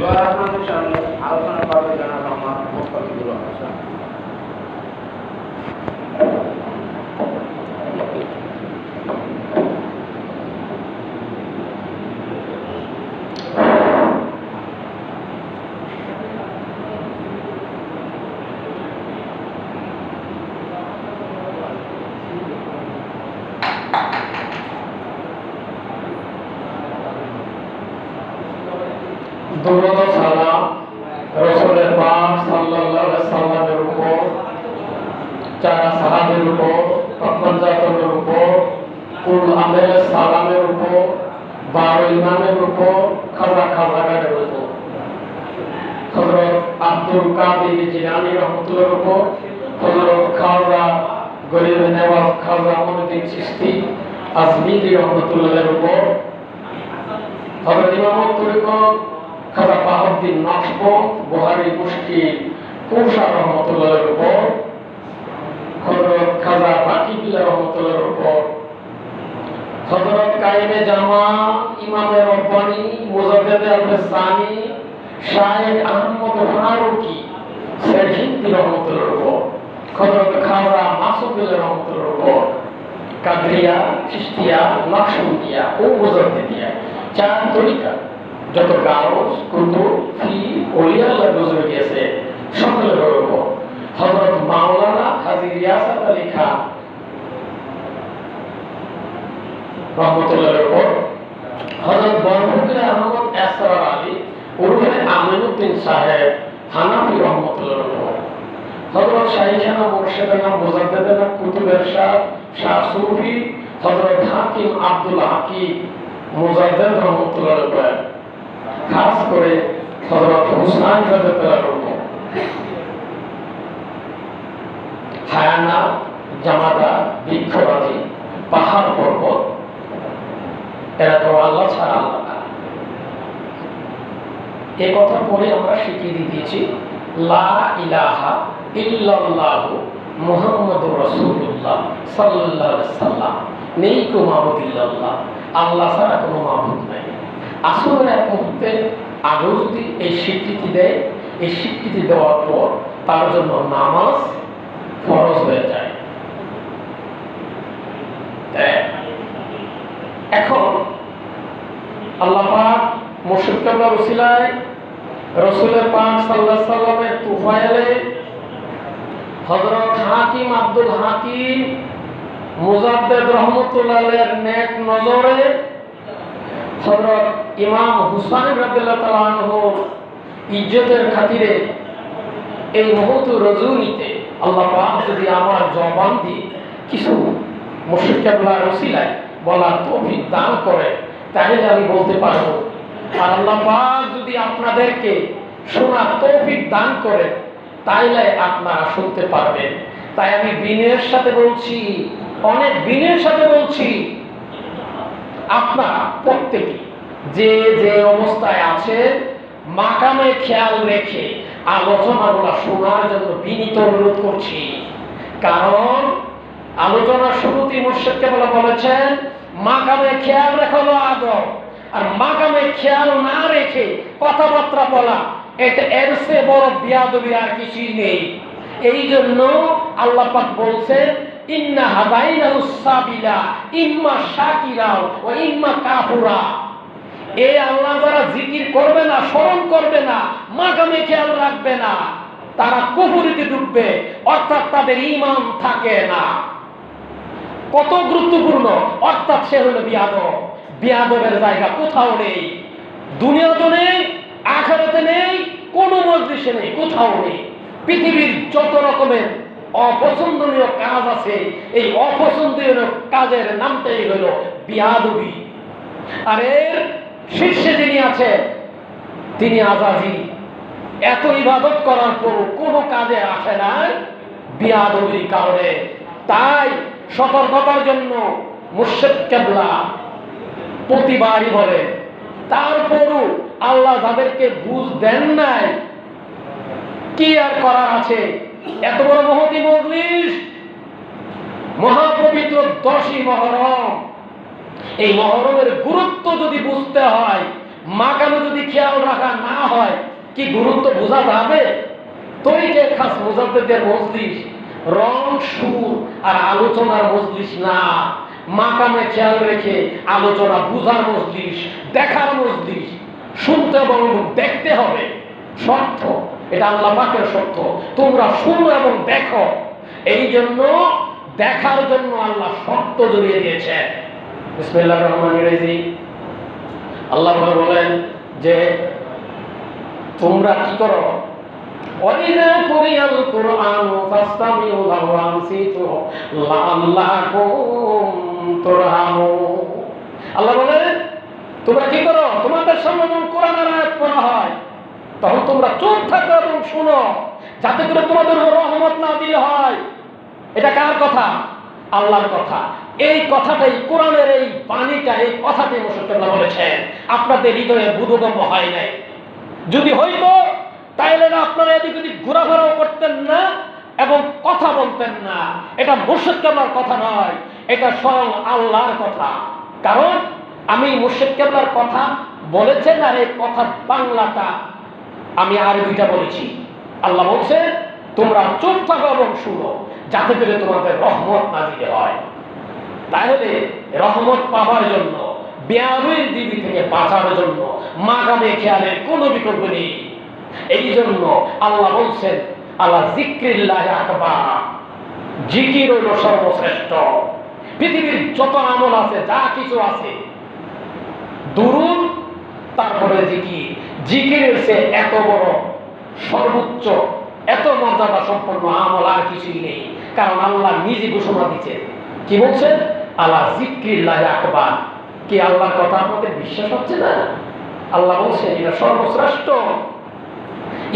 এবার আপনাদের সামনে আলোচনা করবে জানাবো আমার বক্তব্যগুলো আছে। দুরূদ ও সালাম রাসূলের পাক সাল্লাল্লাহু আলাইহি সাল্লামের উপর, চার সাহাবীর উপর, পঞ্জাতের উপর, কুল আমের সালামের উপর, 12 ইমামের উপর, খাজা খাজাগারের উপর, হযরত আব্দুল কাদের জিলানী রাহমাতুল্লাহর উপর, হযরত খাজা গরিব নওয়াজ খাজা মুঈনুদ্দিন চিশতি আজমিরি রাহমাতুল্লাহর উপর, হযরত ইমাম তরিকত খাজা বাহাউদ্দিন নকশবন্দ বুহারী মুশকিল কৌশা রহমতুল্লাহর উপর, হযরত খাজা বাকিবিল্লাহ রহমতুল্লাহর উপর, হযরত কায়েমে জামান ইমামে রব্বানী মুজাদ্দিদে আল-সানি শায়েখ আহমদ ফারুকী সেরহিন্দি রহমতুল্লাহর উপর, হযরত খাজা মাসুদুল্লাহ রহমতুল্লাহর উপর, কাদরিয়া, চিশতিয়া, নকশবন্দিয়া ও মুজাদ্দিদিয়া চার তরিকা যত গাউস কুতুব পীর ওলিয়া আল্লাহ বুজুর্গ গেছে সকলের উপর, হযরত মাওলানা হাজী রিয়াসাত আলী খান রহমতুল্লাহর উপর, হযরত বরফকির আহমদ এসরার আলী উর্ফে আমিনউদ্দিন সাহেব হানাফি রহমতুল্লাহর উপর, হযরত শাইখানা মুর্শিদানা মুজাদ্দিদানা কুতুবের শাহ সুফি হযরত হাকিম আব্দুল হাকিম মুজাদ্দিদ রহমতুল্লাহর উপর, খাস করে হযরত হুসাইন রাদিয়াল্লাহু আনহু, হায়ানা জামাতা বৃক্ষরাজি পাহাড় পর্বত এরা তো আল্লাহ ছাড়া আল্লাহ না। এই কথা পরে আমরা স্বীকৃতি দিয়েছি লা ইলাহা ইল্লাল্লাহু মুহাম্মাদুর রাসূলুল্লাহ সাল্লাল্লাহু আলাইহি সাল্লাম, নেই কো মাবুদ ইল্লাল্লাহ, আল্লাহ ছাড়া কোনো মাবুদ নাই। আসলে এক মুহূর্তে আগে যদি এই স্বীকৃতি দেয়, এই স্বীকৃতি দেওয়ার পর তার জন্য নামাজ ফরজ হয়ে যায়। এখন আল্লাহ পাক মুর্শিদ কেবলার ওসিলায় রাসূলের পাক সাল্লাল্লাহু আলাইহি সাল্লামের তুফাইলে হযরত হাকিম আব্দুল হাকিম মুজাদ্দিদ রাহমাতুল্লাহ আলাইহির নেক নজরে হযরত ইমাম হুসাইন রাদিয়াল্লাহু তাআলা আনহুর ইজ্জতের খাতিরে এই মুহূর্ত রজনীতে আল্লাহ পাক যদি আমার জবান দিয়ে কিছু মুর্শিদ কেবলার ওসিলায় বলার তৌফিক দান করে তাহলে আমি বলতে পারবো, আর আল্লাহ পাক যদি আপনাদেরকে শোনার তৌফিক দান করে তাইলে আপনারা শুনতে পারবেন। তাই আমি বিনয়ের সাথে বলছি, অনেক বিনয়ের সাথে বলছি, আপনারা প্রত্যেকে যে যে অবস্থায় আছে মাকামে খেয়াল রেখে আলোচনাগুলো শোনার জন্য বিনীত অনুরোধ করছি। কারণ আলোচনার শুরুতেই মুর্শিদ কেবলা বলেছেন মাকামে খেয়াল রেখো আদব, আর মাকামে খেয়াল না রেখে কথাবার্তা বলা এটা এর চেয়ে বড় বিয়াদবি আর কিছুই নেই। এই জন্য আল্লাহ পাক বলছেন ইন্না হাদাইনাহুস সাবিলা ইম্মা শাকিরা ওয়া ইম্মা কাফুরা। এই আল্লাহ যারা জিকির করবে না, স্মরণ করবে না, মাকামে খেয়াল রাখবে না, তারা কুফরিতে ডুববে, অর্থাৎ তাদের ঈমান থাকে না। কত গুরুত্বপূর্ণ, অর্থাৎ সে হলো বিয়াদব। বিয়াদবের জায়গা কোথাও নেই, দুনিয়াতে নেই, আখিরাতে নেই, কোনো মজলিসে নেই, কোথাও নেই। পৃথিবীর যত রকমের অপছন্দনীয় কাজ আছে, এই অপছন্দনীয় কাজের নামটাই হলো বিয়াদবি। আর এর শীর্ষে যিনি আছেন তিনি আজাজি। এত ইবাদত করার পর কোনো কাজে আসে না বিয়াদবির কারণে। তাই সতর্কতার জন্য মুর্শিদ কেবলা প্রতিবারই বলে, তারপরও আল্লাহ যাদেরকে বুঝ দেন নাই কি আর করার আছে। এত বড় মহতি মজলিস, মহাপবিত্র 10ই মহরম, এই মহরমের গুরুত্ব যদি বুঝতে হয় মাকামে যদি খেয়াল রাখা না হয় কি গুরুত্ব বোঝা যাবে? তরিকে খাস মুজাদ্দিদের মজলিস রং সুর আর আলোচনার মজলিস না, মাকামে খেয়াল রেখে আলোচনা বুঝার মজলিস, দেখার মজলিস। শুনতে এবং দেখতে হবে, সত্য, এটা আল্লাহ পাকের সত্য। তোমরা শুনো এবং দেখো। এই জন্য দেখার জন্য আল্লাহ সত্য জড়িয়ে দিয়েছে। বিসমিল্লাহির রহমানির রহিম। আল্লাহ বলেন যে তোমরা কি করো? ওয়াইযা কুরিয়াল কুরআনু ফাসতামিউ লাহু ওয়া আনসিতু লাআল্লাকুম তুরহামুন। আল্লাহ বলেন তোমরা কি করো? তোমাদের সামনে যখন কোরআনের আয়াত পড়া হয় তখন তোমরা চুপ থাকো এবং শুনো, যাতে করে তোমাদের উপর রহমত নাযিল হয়। এটা কার কথা? আল্লাহর কথা। এই কথাটাই কোরআনের এই বাণীটা, এই কথাটাই মুশাক্কিল্লাহ বলেছেন। আপনাদের হৃদয়ে বোধগম্য হয় নাই। যদি হইতো তাইলে না আপনারা এদিক ওদিক ঘোরাফেরাও করতেন না এবং কথা বলতেন না। এটা মুশাক্কিল্লাহর কথা নয়, এটা স্বয়ং আল্লাহর কথা। কারণ আমি মুশাক্কিল্লাহর কথা বলেছেন আর এই কথার বাংলাটা আমি আরবিটা বলেছি। আল্লাহ বলছে তোমরা চুপ থাকো এবং শুনো, যাতে করে তোমাদের রহমত নাযিল হয়। তাহলে রহমত পাওয়ার জন্য, বেয়াদবির দিবি থেকে বাঁচার জন্য মাকামে খেয়ালের কোনো বিকল্প নেই। এই জন্য আল্লাহ বলছেন আল্লাহ যিকরিল্লাহি আকবার, জিকির হইল সর্বশ্রেষ্ঠ। পৃথিবীর যত আমল আছে, যা কিছু আছে, দুরূদ তারপরে জিকির, জিকিরের চেয়ে এত বড় সর্বোচ্চ, এত মর্যাদা সম্পন্ন আমল আর কিছুই নেই। কারণ আল্লাহ নিজে ঘোষণা দিচ্ছেন, কি বলছেন? আল্লাহ যিকরিল্লাহি আকবার। কি আল্লাহর কথা আপনাদের বিশ্বাস হচ্ছে না? আল্লাহ বলছেন এটা সর্বশ্রেষ্ঠ।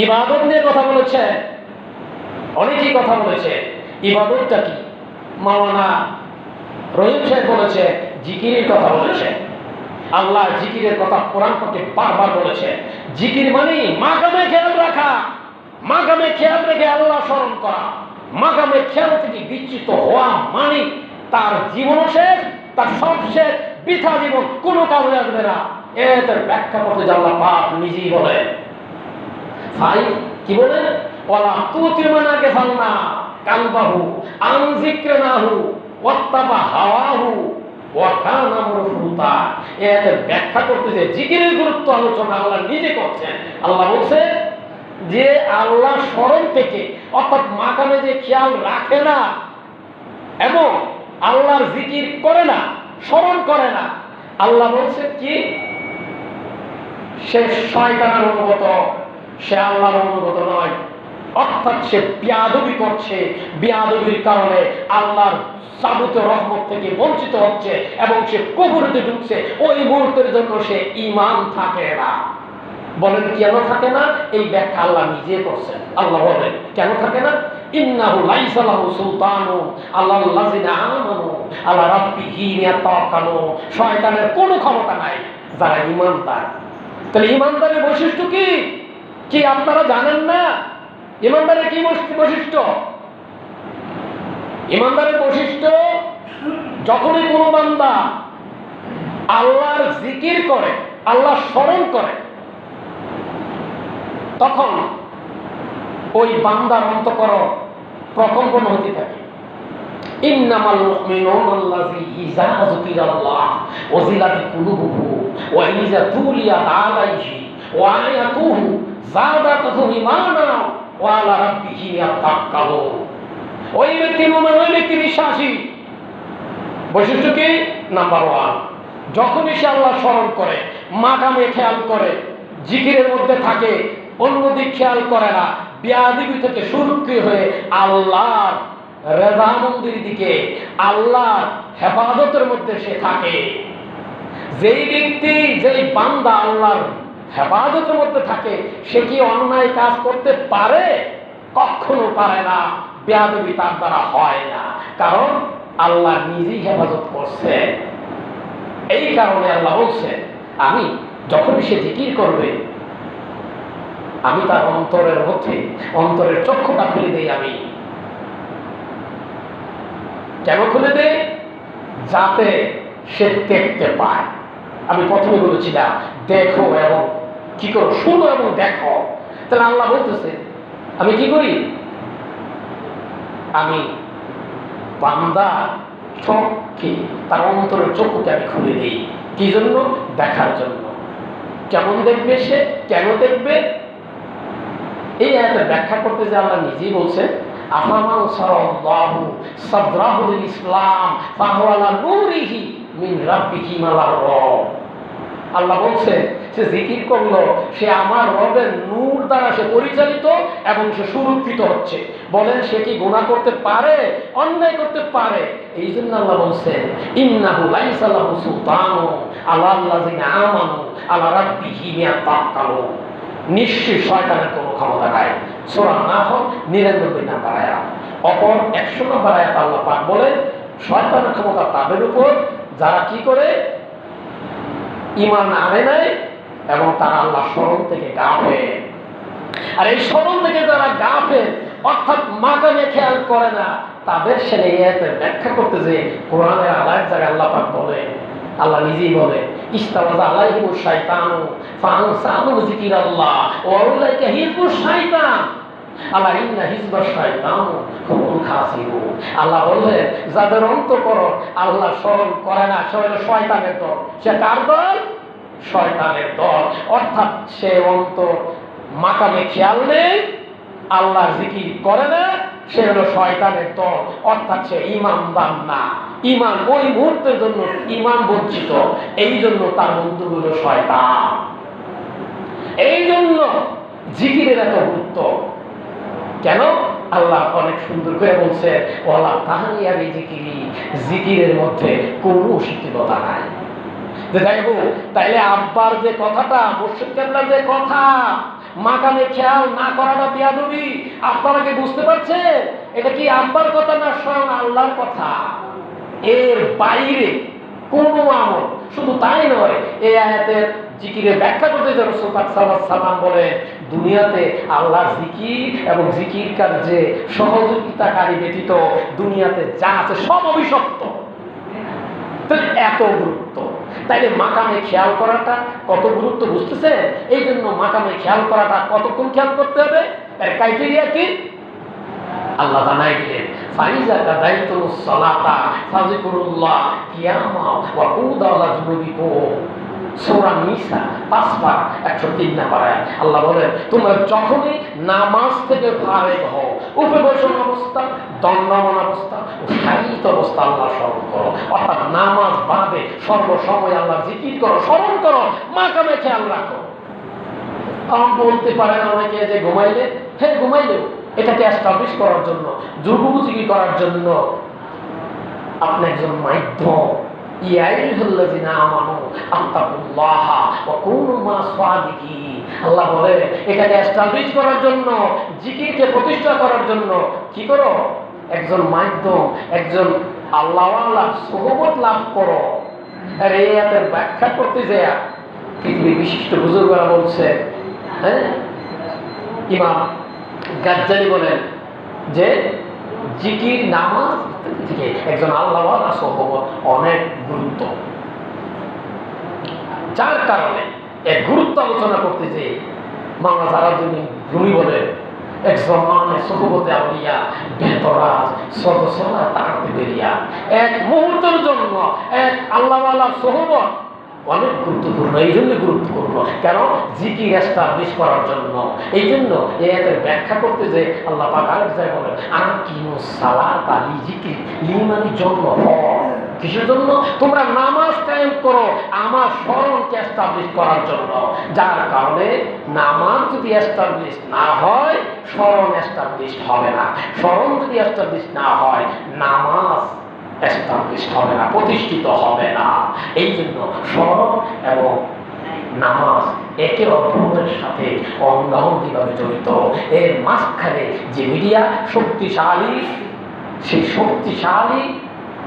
ইবাদত নিয়ে কথা বলেছে, অনেকেই কথা বলেছে ইবাদতটা কি। মাওলানা রহিম সাহেব বলেছে জিকিরের কথা বলেছে। আল্লাহ জিকিরের কথা কোরআন পাকে বারবার বলেছে। জিকির মানে মাকামে খেয়াল রাখা, মাকামে খেয়াল রেখে আল্লাহ স্মরণ করা। মাকামে খেয়াল থেকে বিচ্যুত হওয়া মানে তার জীবন শেষ, তার সব শেষ, বৃথা জীবন, কোনো কাজে আসবে না। এর ব্যাখ্যা করতে যে আল্লাহ পাক নিজেই বলেন। ভাই কি বলেন? ওয়ালা তুতিমানাকে ফালনা কালবাহু আন যিকরিনাহু ওয়াত্তাবা হাওয়াহু ওয়া কানা মুরফুতা। এর ব্যাখ্যা করতে যে জিকিরের গুরুত্ব আলোচনা আল্লাহ নিজে করছেন। আল্লাহ বলছে যে আল্লাহ স্মরণ থেকে, অর্থাৎ মাকামে যে খেয়াল রাখে না এবং আল্লাহর জিকির করে না, স্মরণ করে না, আল্লাহ বলছে কি সে শয়তানের অনুগত, সে আল্লাহর অনুগত নয়। অর্থাৎ সে বেয়াদবি করছে, বেয়াদবির কারণে আল্লাহর যাবতীয় রহমত থেকে বঞ্চিত হচ্ছে এবং সে কবরেতে ঢুকছে। ওই মুহূর্তের জন্য সে ঈমান থাকে না। বলেন কেন থাকে না? এই ব্যাখ্যা আল্লাহ নিজে করছেন। আল্লাহ বলেন কেন থাকে না? ইন্নাহু লাইসা লাহু সুলতানু আলাল্লাযিনা আমানু আলা রাব্বিহিম ইয়াতাওয়াক্কালুন। শয়তানের কোনো ক্ষমতা নাই যারা ঈমানদার। তাহলে ঈমানদারের বৈশিষ্ট্য কি কি আপনারা জানেন না? ঈমানদারের কি বৈশিষ্ট্য? ঈমানদারের বৈশিষ্ট্য, যখনই কোনো বান্দা আল্লাহর জিকির করে, আল্লাহর স্মরণ করে, তখন ওই বান্দার অন্তঃকরণ প্রকম্পন হতে থাকে। ইন্নামাল মুমিনুনা আল্লাযী ইযা যুকিরাল্লাহ ওয়াজিলাত কুলুবুহুম ওয়া ইযা তুলিয়াত আলাইহি ওয়া আয়াতুহু যাদাতুহুম ঈমানা ওয়া আলা রাব্বিহিম ইয়াতাওয়াক্কালুন। ওই ব্যক্তি মুমিন, ওই ব্যক্তি বিশ্বাসী। বৈশিষ্ট্য কি? নাম্বার 1, যখনই সে আল্লাহ স্মরণ করে, মাকামে খেয়াল করে, জিকিরের মধ্যে থাকে, অন্যদিক খেয়াল করে না, বেয়াদবি থেকে সুরক্ষিত হয়ে আল্লাহর রেজামন্দির দিকে, আল্লাহর হেফাজতের মধ্যে সে থাকে। যেই ব্যক্তি, যেই বান্দা আল্লাহর হেফাজতের মধ্যে থাকে, সে কি অন্যায় কাজ করতে পারে? কখনো পারে না। বেয়াদবি তার দ্বারা হয় না, কারণ আল্লাহ নিজেই হেফাজত করছে। এই কারণে আল্লাহ বলছে আমি যখনই সে জিকির করবে, আমি তার অন্তরের মধ্যে, অন্তরের চক্ষুটা খুলে দেই। আমি কেন খুলে দেই? যাতে সে দেখতে পায়। আমি প্রথমে বলেছিলাম দেখো এবং কি করো, শুনো এবং দেখো। তাহলে আল্লাহ বলতেছে আমি কি করি, আমি বান্দা চোখকে, তার অন্তরের চক্ষুকে আমি খুলে দিই। কি জন্য? দেখার জন্য। কেমন দেখবে সে, কেন দেখবে? এই আয়াতের ব্যাখ্যা করতে যে আল্লাহ নিজেই বলছেন আফামান সারাল্লাহু সাদরাহুল ইসলাম ফাহুয়া আলা নূরিহি মিন রাব্বিহি মালার রব। আল্লাহ বলছেন সে জিকির করলো, সে আমার রবের নূর দ্বারা সে পরিচালিত এবং সে সুরক্ষিত হচ্ছে। বলেন সে কি গুনাহ করতে পারে, অন্যায় করতে পারে? এই জন্য আল্লাহ বলছেন ইন্নাহু লাইসা লাহু সুলতানু আলাল্লাযিনা আমানু আলা রাব্বিহিম ইয়াতাওয়াক্কালুন। নিশ্চয়ই শয়তানের কোনো ক্ষমতা নাই। সূরা নাহল 99 নম্বর আয়াত। অপর 100 নম্বর আয়াত আল্লাহ পাক বলেন শয়তানের ক্ষমতা তাদের উপর যারা কি করে, ঈমান আনে নাই এবং তারা আল্লাহ স্মরণ থেকে গাফেল। আর এই স্মরণ থেকে যারা গাফেল অর্থাৎ মাকামে খেয়াল করে না, তাদের সেরে ব্যাখ্যা করতে যে কোরআনের আলাদা জায়গায় আল্লাহ পাক বলে, আল্লাহ নিজেই বলে ইস্তাওয়াজা আলাইহিমুশ শাইতানু ফাআনসাহুম যিকিরাল্লাহ ওয়া উলাইকা হিজবুশ শাইতান আলা ইন্না হিজবাশ শাইতান হুমুল খাসিরুন। আল্লাহ বলেন যাদের অন্তঃকরণ আল্লাহ স্মরণ করে না সে হলো শয়তানের দল। সে কার দল? শয়তানের দল। অর্থাৎ সে অন্তর মাকামে খেয়াল নেই, আল্লাহ জিকির করে না, সে হলো শয়তানের দল। অর্থাৎ সে ঈমানদার না। ঈমান ওই মুহূর্তের জন্য ঈমান বঞ্চিত, এই জন্য তার বন্ধু হলো শয়তান। এই জন্য জিকিরের এত গুরুত্ব। কেন? আল্লাহ অনেক সুন্দর করে বলছে ওয়ালা তাহনিয়া বিজিকিরি, জিকিরের মধ্যে কোনো শিথিলতা নাই। দেখো তাইলে আব্বার যে কথাটা, মুর্শিদ কেবলার যে কথা, মাকামে খেয়াল না করাটা বিয়াদবি, আপনারা কি বুঝতে পারছেন? এটা কি আব্বার কথা না স্বয়ং আল্লাহর কথা? এর বাইরে কোনো আমল। শুধু তাই নয়, এই আয়াতের জিকিরের ব্যাখ্যা করতে যে রাসূল পাক সাল্লাল্লাহু আলাইহি ওয়াসাল্লাম বলেন দুনিয়াতে আল্লাহর জিকির এবং জিকির কার্যে সহযোগিতাকারী ব্যতীত দুনিয়াতে যা আছে সব অভিশপ্ত। তাহলে এত গুরুত্ব। তাইলে মাকামে খেয়াল করাটা কত গুরুত্ব বুঝতেছেন? এই জন্য মাকামে খেয়াল করাটা কতক্ষণ খেয়াল করতে হবে, এর ক্রাইটেরিয়া কি আল্লাহ জানাই দিলেন ফাইজা কাদাইতুস সালাতা ফাযকুরুল্লাহ কিয়ামা ওয়া কুদা আলা জুনুবিকুম। সূরা নিসা 5 পারা 103 নম্বর আয়াত। আল্লাহ বলেন তোমরা যখনই নামাজ থেকে ফারেগ হও, উপবেশন অবস্থা, দণ্ডায়মান অবস্থা ও শায়িত অবস্থা আল্লাহ স্মরণ করো। অর্থাৎ নামাজ বাদে সর্বসময় আল্লাহ জিকির করো, স্মরণ করো, মাকামে খেয়াল রাখো। বলতে পারেন অনেকে যে ঘুমাইলে, হ্যাঁ ঘুমাইলেও এটাকে এস্টাবলিশ করার জন্য, যুগোপযোগী করার জন্য আপনি একজন মাধ্যম। ইয়া আইয়ুহাল্লাযিনা আমানু আত্তাকুল্লাহা ওয়া কুনু মা'আস সাদিকিন। আল্লাহ বলে এটাকে এস্টাবলিশ করার জন্য, জিকিরকে প্রতিষ্ঠা করার জন্য কি করো? একজন মাধ্যম, একজন আল্লাহওয়ালা সুহবত লাভ করো। আর এই আয়াতের ব্যাখ্যা করতে যায় পৃথিবীর বিশিষ্ট বুজুর্গরা বলছে, হ্যাঁ ইমাম গাজ্জালি বলেন যে জিকির নামাজ থেকে একজন আল্লাহওয়ালা সুহবত অনেক গুরুত্ব। যার কারণে এর গুরুত্ব আলোচনা করতে যে মাওলানা জালালউদ্দিন রুমি বলেন এক জমানে সুহবতে আউলিয়া বেতরাজ সদসলা তাকতে বেরিয়া। এক মুহূর্তের জন্য এক আল্লাহওয়ালা সুহবত অনেক গুরুত্বপূর্ণ। এই জন্য গুরুত্বপূর্ণ কেন? জিকির এস্টাবলিশ করার জন্য। এই জন্য এর ব্যাখ্যা করতে যে আল্লাহ পাক আরেক জায়গায় বলেন আকিমুস সালাতা লিজিকির, লিমানি জন্য কিসের জন্য? তোমরা নামাজ কায়েম করো আমার স্মরণকে এস্টাবলিশ করার জন্য। যার কারণে নামাজ যদি এস্টাবলিশ না হয় স্মরণ এস্টাবলিশ হবে না। স্মরণ যদি এস্টাবলিশ না হয় নামাজ এস্টাবলিশ হবে না, প্রতিষ্ঠিত হবে না। এই জন্য স্মরণ এবং নামাজ একে অপরের সাথে অঙ্গাঙ্গিভাবে জড়িত। এর মাঝখানে যে মিডিয়া শক্তিশালী, সেই শক্তিশালী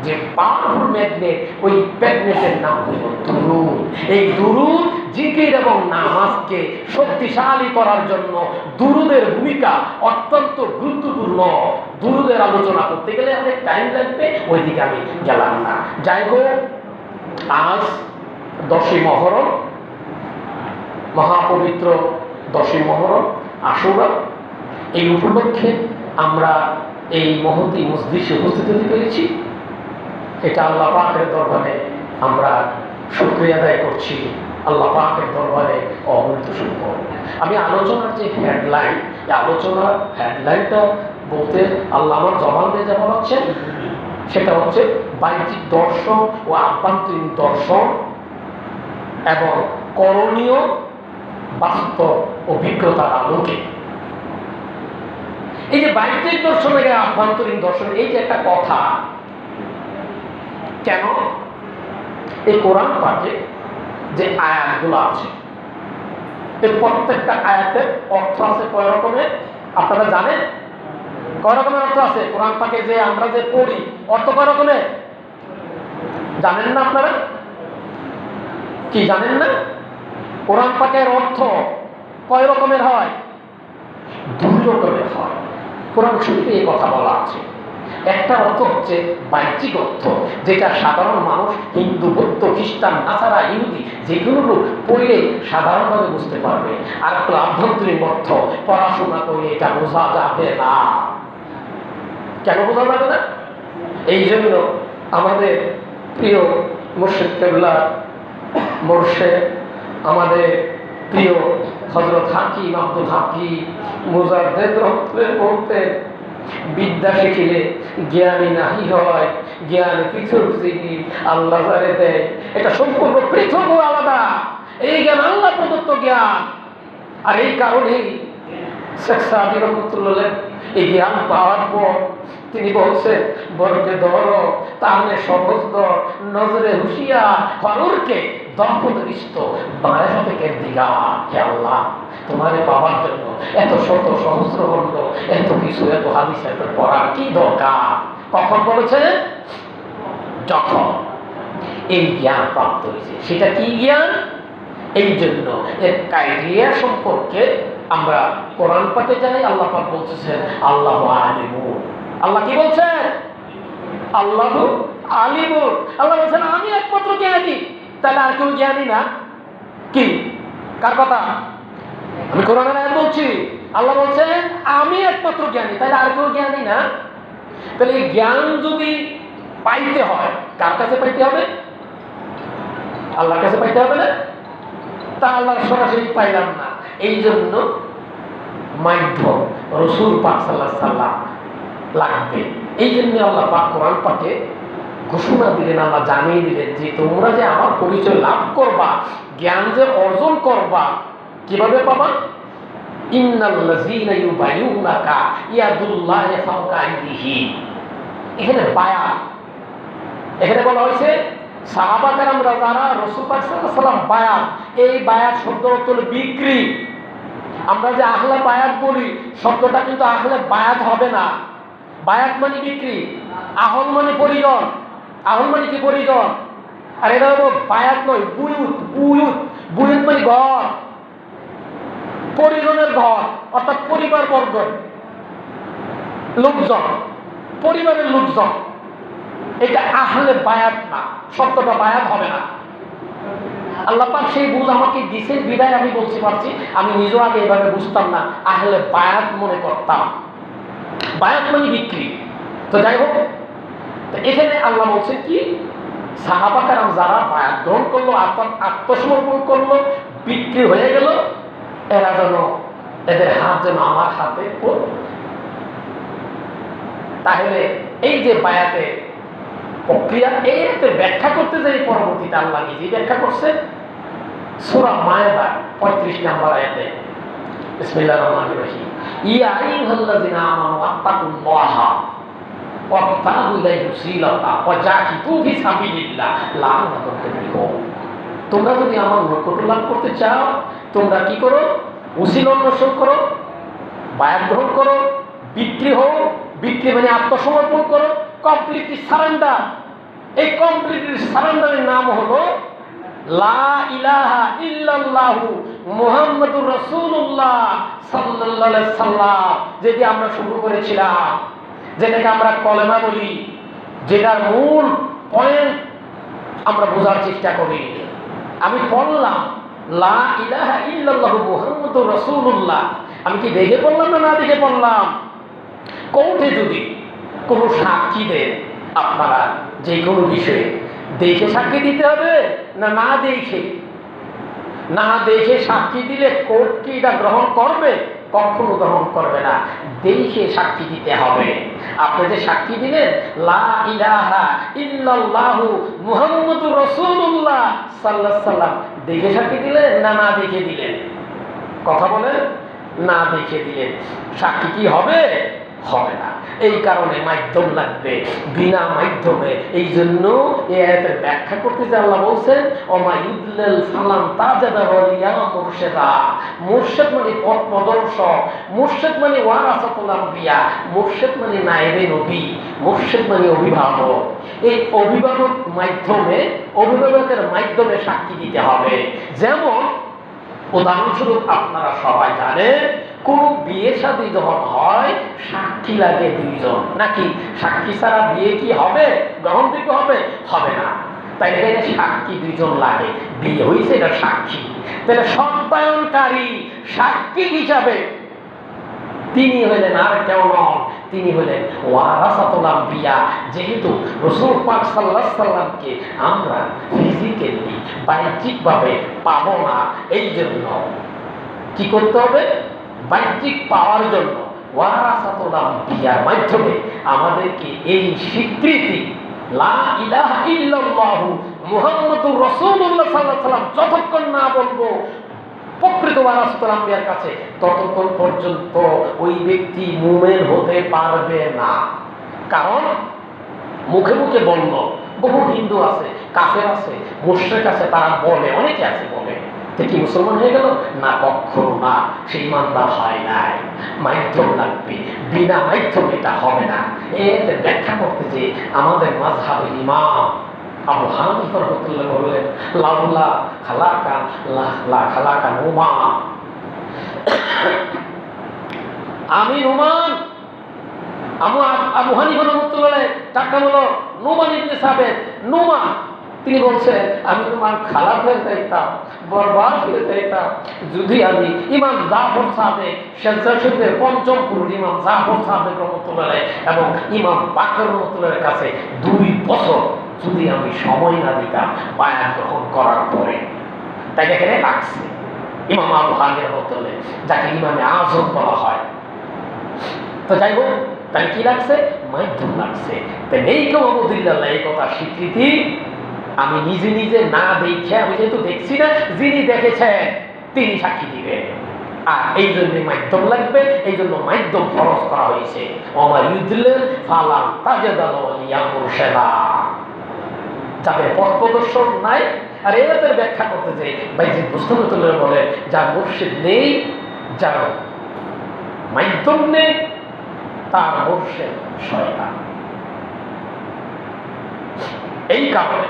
যে পাওয়ারফুল ম্যাগনেট, ওই ম্যাগনেটের নাম হল দুরূদ। এই দুরূদ জিকির এবং নামাজকে শক্তিশালী করার জন্য দুরূদের ভূমিকা অত্যন্ত গুরুত্বপূর্ণ। দুরূদের আলোচনা করতে গেলে অনেক টাইম লাগবে, ওইদিকে আমি গেলাম না। যাই হোক, আজ 10ই মহরম মহাপবিত্র 10ই মুহররম আশুরা, এই উপলক্ষে আমরা এই মহতী মজলিসে উপস্থিত হতে পেরেছি। এটা আল্লাহ পাকের দরবারে আমরা শুকরিয়া আদায় করছি, আল্লাহ পাকের দরবারে অমৃত শুকর। আমি আলোচনার যে হেডলাইন, এই আলোচনার হেডলাইনটা বলতে আল্লাহ আমার জবান দিয়ে যা বলাচ্ছেন সেটা হচ্ছে বাহ্যিক দর্শন ও আভ্যন্তরীণ দর্শন এবং করণীয় বাস্তব অভিজ্ঞতার আলোকে। এই যে বাহ্যিক দর্শন এবং আভ্যন্তরীণ দর্শন, এই যে একটা কথা, কেন এই কোরআন পাঠে যে আয়াতগুলো আছে, এর প্রত্যেকটা আয়াতের অর্থ আছে কয় রকমের আপনারা জানেন? কয় রকমের অর্থ আছে কোরআন পাকে যে আমরা যে পড়ি, অর্থ কয় রকমের জানেন না আপনারা? কি জানেন না? কোরআন পাকের অর্থ কয় রকমের হয়? 2 রকমের হয়। কোরআন শরীফে এই কথা বলা আছে। একটা অর্থ হচ্ছে বাহ্যিক অর্থ, যেটা সাধারণ মানুষ, হিন্দু, বৌদ্ধ, খ্রিস্টান, নাসারা, ইহুদি যেগুলো পড়লে সাধারণভাবে বুঝতে পারবে। আর একটা আভ্যন্তরীণ অর্থ, পড়াশোনা করে এটা বোঝা যাবে না। কেন বোঝা যাবে না? এই জন্য আমাদের প্রিয় মুর্শিদ কেবলা মুর্শেদ, আমাদের প্রিয় হযরত হাকিম আব্দুল হাকিম মুজাদ্দেদ রহমতুল্লাহ বলতেন, বিদ্যা শিখিলে জ্ঞানী নাহি হয়, জ্ঞান পৃথক জিনিস আল্লাহ যারে দেয়। এটা সম্পূর্ণ পৃথক ও আলাদা। এই জ্ঞান আল্লাহ প্রদত্ত জ্ঞান। আর এই কারণেই শেখ সাদি রহমতুল্লাহ এই জ্ঞান পাওয়ার পর তিনি বলছেন, বরকে ধর তাহলে সহজ ধর, নজরে হুশিয়া হরুরকে দম্পতিষ্ট মারেফাতে দিগা। হে আল্লাহ, তোমারে পাওয়ার জন্য এত শত সহস্র খণ্ড, এত কিছু, এত হাদিস, এত পড়ার কি দরকার? কখন বলেছে? যখন এই জ্ঞান প্রাপ্ত হয়েছে। সেটা কি জ্ঞান? এই জন্য এর ক্রাইটেরিয়া সম্পর্কে আমরা কোরআন পাঠে জানি। আল্লাহ পাক বলতেছেন আল্লাহু আলিমুন। আল্লাহ কি বলছেন? আল্লাহু আলিমুন। আল্লাহ বলছেন আমি একমাত্র জ্ঞানী। তাহলে আর কেউ জ্ঞানী না? কি কার কথা? আমি কোরআনের আয়াত বলছি। আল্লাহ বলছেন আমি একমাত্র জ্ঞানী, তাহলে আর কেউ জ্ঞানী না? তাহলে এই জ্ঞান যদি পাইতে হয়, কার কাছে পাইতে হবে? আল্লাহর কাছে পাইতে হবে না? তা আল্লাহর সরাসরি পাইলাম না, এই জন্য মাধ্যম রাসূল পাক সাল্লাল্লাহু আলাইহি সাল্লাম লাগবে। এই জন্য আল্লাহ পাক কোরআন পাকে ঘোষণা দিলেন, আল্লাহ জানিয়ে দিলেন যে তোমরা যে আমার পরিচয় লাভ করবা, জ্ঞান যে অর্জন করবা, কিভাবে পাবা? ইন্নাল্লাযীনা ইউবাইয়ুনাকা ইয়াদুল্লাহি ফাওকা আইদিহিম। এখানে বায়াত, এখানে বলা হয়েছে সাহাবা কেরামরা যারা রাসূল পাক সাল্লাল্লাহু আলাইহি সাল্লাম বায়াত, এই বায়াত শব্দ অর্থ হলো বিক্রি। আমরা যে আহলে বায়াত বলি, শব্দটা কিন্তু আহলে বায়াত হবে না। বায়াত মানে বিক্রি, আহল মানে পরিজন। আহল মানে কি? পরিজন। আর এটা হলো বায়াত নয়, বুয়ুত। বুয়ুত, বুয়ুত মানে ঘর, পরিজনের ঘর, অর্থাৎ পরিবার বর্গ, লোকজন, পরিবারের লোকজন। এটা আহলে বায়াত না, শব্দটা বায়াত হবে না। আল্লাহ পাক সেই বুঝ আমাকে দিছেন বিদায় আমি বলতে পারছি। আমি নিজেও আগে এভাবে বুঝতাম না, আহলে বায়াত মনে করতাম। বায়াত মানে বিক্রি। তো যাই হোক, এখানে আল্লাহ বলছেন কি, সাহাবা কেরাম যারা বায়াত গ্রহণ করলো, আত্মসমর্পণ করলো, বিক্রি হয়ে গেল, এরা যেন, এদের হাত যেন আমার হাতে পড়ল। তাহলে এই যে বায়াতে প্রক্রিয়া, এই ব্যাখ্যা করতে যাই পরবর্তীতে আল্লাহ নিজেই ব্যাখ্যা করছে সূরা মায়েদা 35 নম্বর আয়াতে। বিসমিল্লাহির রহমানির রহিম। ইয়া আইয়ুহাল্লাযিনা আমানু আত্তাকুল্লাহা ওয়াবতাগু ইলাইহি ওয়াসিলাতা ওয়া জাহিদু ফি সাবিলিল্লাহ লাআল্লাকুম তুফলিহুন। তোমরা যদি আমার নৈকট্য লাভ করতে চাও, তোমরা কি করো? ওসিলা অন্বেষণ করো, বায়াত গ্রহণ করো, বিক্রি হও। বিক্রি মানে আত্মসমর্পণ করো, কমপ্লিটলি সারেন্ডার। এই কমপ্লিটলি সারেন্ডারের নাম হলো লা ইলাহা ইল্লাল্লাহু মুহাম্মাদুর রাসূলুল্লাহ সাল্লাল্লাহু আলাইহি সাল্লাম, যেটি আমরা শুরু করেছিলাম, যেটাকে আমরা কলেমা বলি, যেটার মূল পয়েন্ট আমরা বোঝার চেষ্টা করি। আমি বললাম লা ইলাহা ইল্লাল্লাহু মুহাম্মাদুর রাসূলুল্লাহ। আমি কি দেখে পড়লাম না না দেখে পড়লাম? কোর্টে যদি কোনো সাক্ষী দেন আপনারা যে কোনো বিষয়ে, দেখে সাক্ষী দিতে হবে না না দেখে? না দেখে সাক্ষী দিলে কোর্ট কি এটা গ্রহণ করবে? কখনো গ্রহণ করবে না। দেখে সাক্ষী দিতে হবে। আপনি যে সাক্ষী দিলেন লা ইলাহা ইল্লাল্লাহু মুহাম্মাদুর রাসূলুল্লাহ সাল্লাল্লাহু আলাইহি সাল্লাম, দেখে সাক্ষী দিলেন না না দেখে দিলেন? কথা বলেন। না দেখে দিলেন, সাক্ষী কি হবে? হবে না। এই কারণে মাধ্যম লাগবে, বিনা মাধ্যমে। এই জন্য এই আয়াতের ব্যাখ্যা করতে যে আল্লাহ বলছেন ওমা ইউদলিল ফালান তাজাদা ওয়ালিয়া মুরশিদা। মুরশিদ মানে পথ প্রদর্শক, মুরশিদ মানে ওয়ারাসাতুল আম্বিয়া, মুরশিদ মানে নায়েবে নবী, মুরশিদ মানে অভিভাবক। এই অভিভাবকের মাধ্যমে সাক্ষী দিতে হবে। যেমন উদাহরণস্বরূপ আপনারা সবাই জানেন কোন বিয়ে শাদী যখন হয় সাক্ষী লাগে 2 জন, নাকি? সাক্ষী ছাড়া বিয়ে কি হবে? গ্রহণযোগ্য হবে? হবে না। তাই এখানে সাক্ষী 2 জন লাগে। বিয়ে হয়েছে এটা সাক্ষী। তাহলে সত্যায়নকারী সাক্ষী হিসাবে তিনি হলেন আর কেউ নন, তিনি হলেন ওয়ারাসাতুল আম্বিয়া। যেহেতু রাসূল পাক সাল্লাল্লাহু আলাইহি সাল্লামকে আমরা ফিজিক্যালি বাহ্যিকভাবে পাবো না, এই জন্য কি করতে হবে? বাহ্যিক পাওয়ার জন্য ওয়ারাসাতুল আম্বিয়ার মাধ্যমে আমাদেরকে এই স্বীকৃতি লা ইলাহা ইল্লাল্লাহু মুহাম্মাদুর রাসূলুল্লাহ সাল্লাল্লাহু আলাইহি সাল্লাম যতক্ষণ না বলবো প্রকৃত ওয়ারাসাতুল আম্বিয়ার কাছে, ততক্ষণ পর্যন্ত ওই ব্যক্তি মুমিন হতে পারবে না। কারণ মুখে মুখে বলল, বহু হিন্দু আছে, কাফের আছে, মুশরিক আছে, তারা বলে, অনেকে আছে বলে, কি মুসলমান হয়ে গেল? না, কখনো না, সেই ইমানদার হয় নাই। মাধ্যম লাগবে, বিনা মাধ্যমে এটা হবে না। এর ব্যাখ্যা করতে যে আমাদের মাযহাবের ইমাম আবু হানিফা রাহমাতুল্লাহ বললেন লাউলা খালাকান লা খালাকান নুমান। আমি নুমান, আবু হানিফা রাহমাতুল্লাহ তার নাম হলো নুমান ইবনে সাবেত। নুমান তিনি বলছেন আমি নুমান খারাপ হয়ে যাইতাম, বরবাদ হয়ে যাইতাম যদি আমি ইমাম জাফর সাদেক, সেজদা শরীফের 5ম পুরুষ ইমাম জাফর সাদেক রাহমাতুল্লাহ এবং ইমাম বাকর রাহমাতুল্লাহর কাছে 2 বছর যদি আমি সময় না দিতাম বায়াত গ্রহণ করার পরে। তাই এখানে লাগছে ইমাম আবু হানিফা রাহমাতুল্লাহ, যাকে ইমামে আযম বলা হয়। তো যাই হোক, তাই কি লাগছে? মাধ্যম লাগছে। তাই এই কমবুদিল্লাহ এই কথা স্বীকৃতি আমি নিজে নিজে না দেখে, আমি যেহেতু দেখছি না, যিনি দেখেছেন তিনি সাক্ষী দিবেন। আর এই জন্য মাধ্যম লাগবে, এই জন্য মাধ্যম খরচ করা হয়েছে। ওমা ইউদলিল ফালান তাজাদা ওয়ালিয়া মুরশিদা, যাদের পথ প্রদর্শন নাই। আর এর ব্যাখ্যা করতে যে বাইজিদ বুস্তামি বলেন যার মুর্শিদ নেই, যার মাধ্যম নেই, তার মুর্শিদ শয়তান। এই কারণে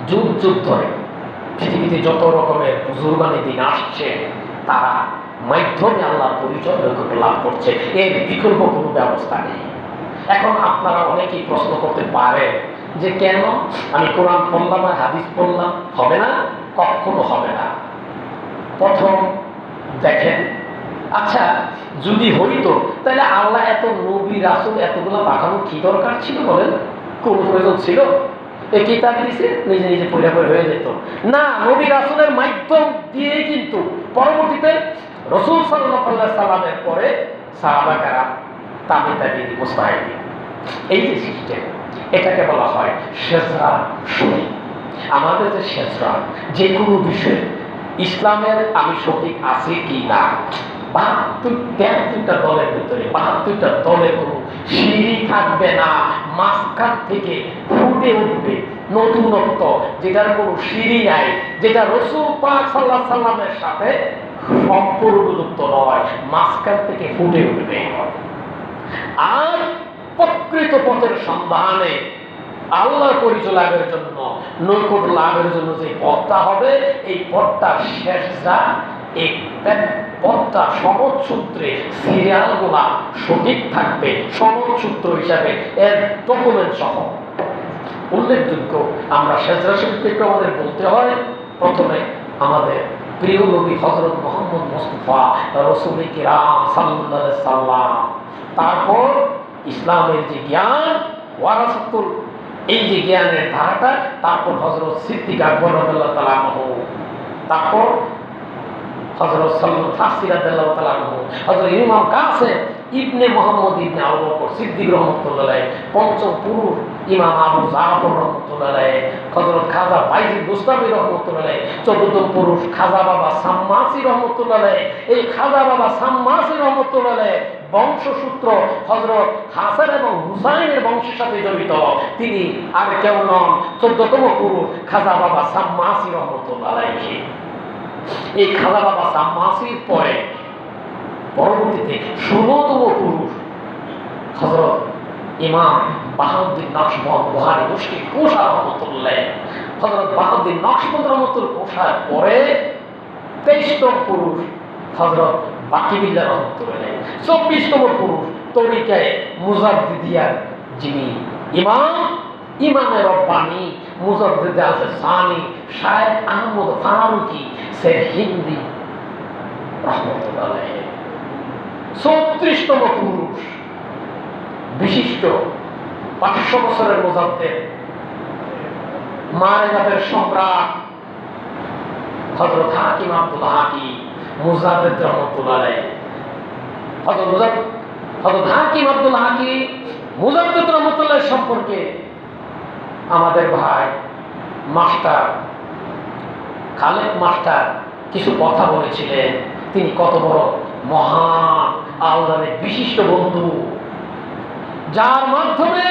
যুগ যুগ ধরে পৃথিবীতে যত রকমের বুজুর্গানি দিন আসছে, তারা মাধ্যমে আল্লাহর পরিচয় লাভ করছে। এর বিকল্প কোনো ব্যবস্থা নেই। এখন আপনারা অনেকেই প্রশ্ন করতে পারেন যে কেন আমি কোরআন পড়লাম আর হাদিস পড়লাম, হবে না? কখনো হবে না। প্রথম দেখেন, আচ্ছা যদি হইতো তাহলে আল্লাহ এত নবী রাসূল এতগুলো পাঠানোর কি দরকার ছিল? বলেন, কোন প্রয়োজন ছিল? এই কিতাব দিছে, নিজে নিজে পড়ে হয়ে যেত না। নবী রাসূলের মাধ্যম দিয়ে কিন্তু পরবর্তীতে রাসূল সাল্লাল্লাহু আলাইহি সাল্লামের পরে সাহাবা কেরাম, তাবিঈন, মুজতাহিদিন, এই যে সিস্টেম, এটাকে বলা হয় শেজরা শরী। আমাদের যে শেজরা, যে কোনো বিষয়ে ইসলামের আমি সঠিক আছি কি না, 73টা দলের ভিতরে 72টা দলের কোনো সিঁড়ি থাকবে না, মাঝখান থেকে ফুটে উঠবে নতুনত্ব, যেটার কোনো সিঁড়ি নাই, যেটা রাসূল পাক সাল্লাল্লাহু আলাইহি সাল্লামের সাথে সম্পর্কযুক্ত নয়, মাঝখান থেকে ফুটে উঠবে। আর প্রকৃত পথের সন্ধানে আল্লাহর পরিচয় লাভের জন্য, নৈকট লাভের জন্য যে পথটা হবে, এই পথটা শেজদা, এই পথটা সনদ সূত্রে সিরিয়ালগুলা সঠিক থাকবে, সনদ সূত্র হিসাবে এর ডকুমেন্ট সহ উল্লেখযোগ্য। আমরা শেজদা শরীফ থেকে আমাদের বলতে হয় প্রথমে আমাদের প্রিয় নবী হযরত মুহাম্মদ মুস্তাফা রাসূল কিরাম সাল্লাল্লাহু আলাইহি সাল্লাম। তারপর ইসলামের যে জ্ঞান ওয়ারাসাতুল, এই যে জ্ঞানের ধারাটা, তারপর হযরত সিদ্দিক আকবর রাদিয়াল্লাহু তাআলা আনহু, তারপর হযরত সালমান ফারসি রাদিয়াল্লাহু তাআলা আনহু, হযরত ইমাম কাসেম ইবনে মুহাম্মদ ইবনে আবু বকর সিদ্দিক রাহমাতুল্লাহ আলাইহি, পঞ্চম পুরুষ ইমাম আবু জাফর রাহমাতুল্লাহ আলাইহি, হযরত খাজা বাইজিদ বুস্তামি রাহমাতুল্লাহ আলাইহি, চতুর্থ পুরুষ খাজা বাবা সাম্মাসি রাহমাতুল্লাহ আলাইহি। এই খাজা বাবা সাম্মাসি রাহমাতুল্লাহ আলাইহি বংশসূত্র হযরত হাসান এবং হুসাইনের বংশের সাথে জড়িত। তিনি আর কেউ নন, 14তম পুরুষ খাজা বাবা সাম্মাসি রাহমাতুল্লাহ আলাইহি। এই খাজা বাবা সাম্মাসির পরে পরবর্তীতে 16তম পুরুষ হযরত ইমাম বাহাউদ্দিন নকশবন্দ বুখারী মুশকিল কুশা রাহমাতুল্লাহ। হযরত বাহাউদ্দিন নকশবন্দ রাহমাতুল্লাহ কুশার পরে 23তম পুরুষ হযরত বাকিবিল্লাহ রাহমাতুল্লাহ। 24তম পুরুষ তরিকায়ে মুজাদ্দিদিয়ার যিনি ইমামে রব্বানি মুজাদ্দিদে আছে সানি শায়েখ আহমদ ফারুকি সে হিন্দি রাহমাতুল্লাহ আলাইহি। 34তম পুরুষ বিশিষ্ট 500 বছরের মুজাদ্দিদ মারেগাতের সম্রাট হযরত হাকিম আব্দুল হাকিম মুজাদ্দিদ রাহমাতুল্লাহ আলাইহি। হযরত হাকিম আব্দুল হাকিম মুজাদ্দিদ রাহমাতুল্লাহ সম্পর্কে আমাদের ভাই মাস্টার খালেদ মাস্টার কিছু কথা বলেছিলেন। তিনি কত বড় মহান আল্লাহর বিশিষ্ট বন্ধু, যার মাধ্যমে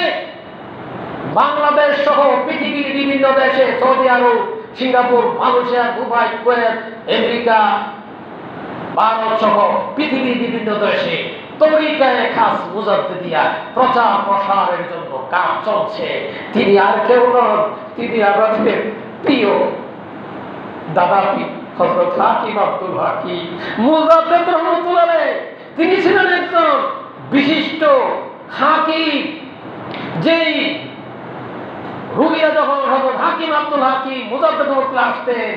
বাংলাদেশ সহ পৃথিবীর বিভিন্ন দেশে Saudi Arab, Singapore, Malaysia, Dubai, Kuwait, America, Bharat সহ পৃথিবীর বিভিন্ন দেশে তরিকায়ে খাস মুজাদ্দিদিয়া প্রচার প্রসারের জন্য কাজ চলছে। তিনি আর কেউ নন, তিনি আমাদের প্রিয় দাদা হযরত হাকিম আব্দুল হাকিম মুজাদ্দিদ রাহমাতুল্লাহ আলাইহি। তিনি ছিলেন একজন বিশিষ্ট হাকিম। যেই রুগীরা যখন হযরত হাকিম আব্দুল হাকিম মুজাদ্দিদ রাহমাতুল্লাহ আসতেন,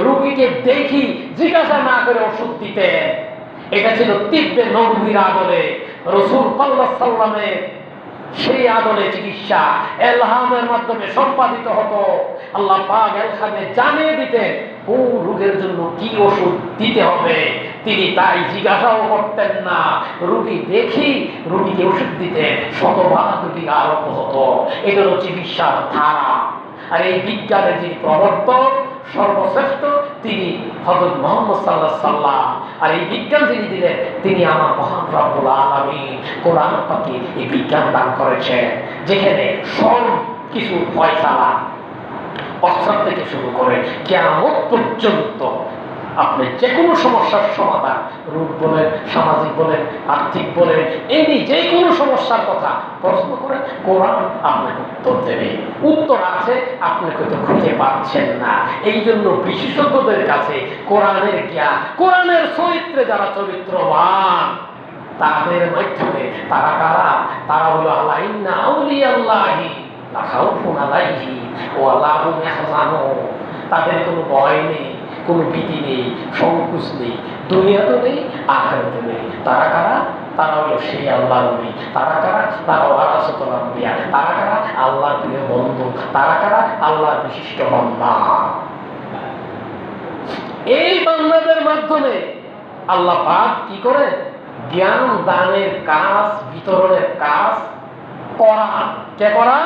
রুগীকে দেখি জিজ্ঞাসা না করে ওষুধ দিতেন। এটা ছিল তিব্বে নববীর আদলে, রাসূল সাল্লাল্লাহু আলাইহি সাল্লামের সেই আদলে চিকিৎসা ইলহামের মাধ্যমে সম্পাদিত হতো। আল্লাহ পাক ইলহামে জানিয়ে দিতেন কোন রোগের জন্য কি ওষুধ দিতে হবে। তিনি তাই জিজ্ঞাসাও করতেন না, রোগী দেখি রোগীকে ওষুধ দিতে শতভাগ রোগী আরম্ভ হতো। এটা হলো চিকিৎসার ধারা। আর এই বিজ্ঞানের যিনি প্রবর্তক সর্বশ্রেষ্ঠ তিনি হযরত মুহাম্মদ সাল্লাল্লাহু আলাইহি সাল্লাম। আর এই বিজ্ঞান যিনি দিলেন তিনি আমার মহান রব্বুল আলামিন। কোরআন পাকে এই বিজ্ঞান দান করেছেন, যেখানে সব কিছু ফয়সালা অস্ত্র থেকে শুরু করে কিয়ামত পর্যন্ত আপনি যে কোনো সমস্যার সমাধান, রোগ বলেন, সামাজিক বলেন, আর্থিক বলেন, এমনি যে কোনো সমস্যার কথা প্রশ্ন করে কোরআন আপনাকে উত্তর দেবে। উত্তর আছে, আপনি হয়তো খুঁজে পাচ্ছেন না। এই জন্য বিশেষজ্ঞদের কাছে কোরআনের জ্ঞান, কোরআনের চরিত্রে যারা চরিত্রবান তাদের মাধ্যমে তারা কারা? তারা হলো আল্লাহ ইন্না আউলিয়াল্লাহি লা খাউফুন আলাইহিম ওয়া লা হুম ইয়াহজানুন। তাদের কোনো ভয় নেই, কোনো ভীতি নেই, সংকোচ নেই, দুনিয়াতেও নেই, আখিরাতেও নেই। তারা কারা? তারা হলো সেই আল্লাহর নবী। তারা কারা? তারা ওয়ারাসাতুল আম্বিয়া। তারা কারা? আল্লাহর প্রিয় বন্ধু। তারা কারা? আল্লাহর বিশিষ্ট বান্দা। এই বান্দাদের মাধ্যমে আল্লাহ পাক কি করে? জ্ঞান দানের কাজ, বিতরণের কাজ করা। কে করা?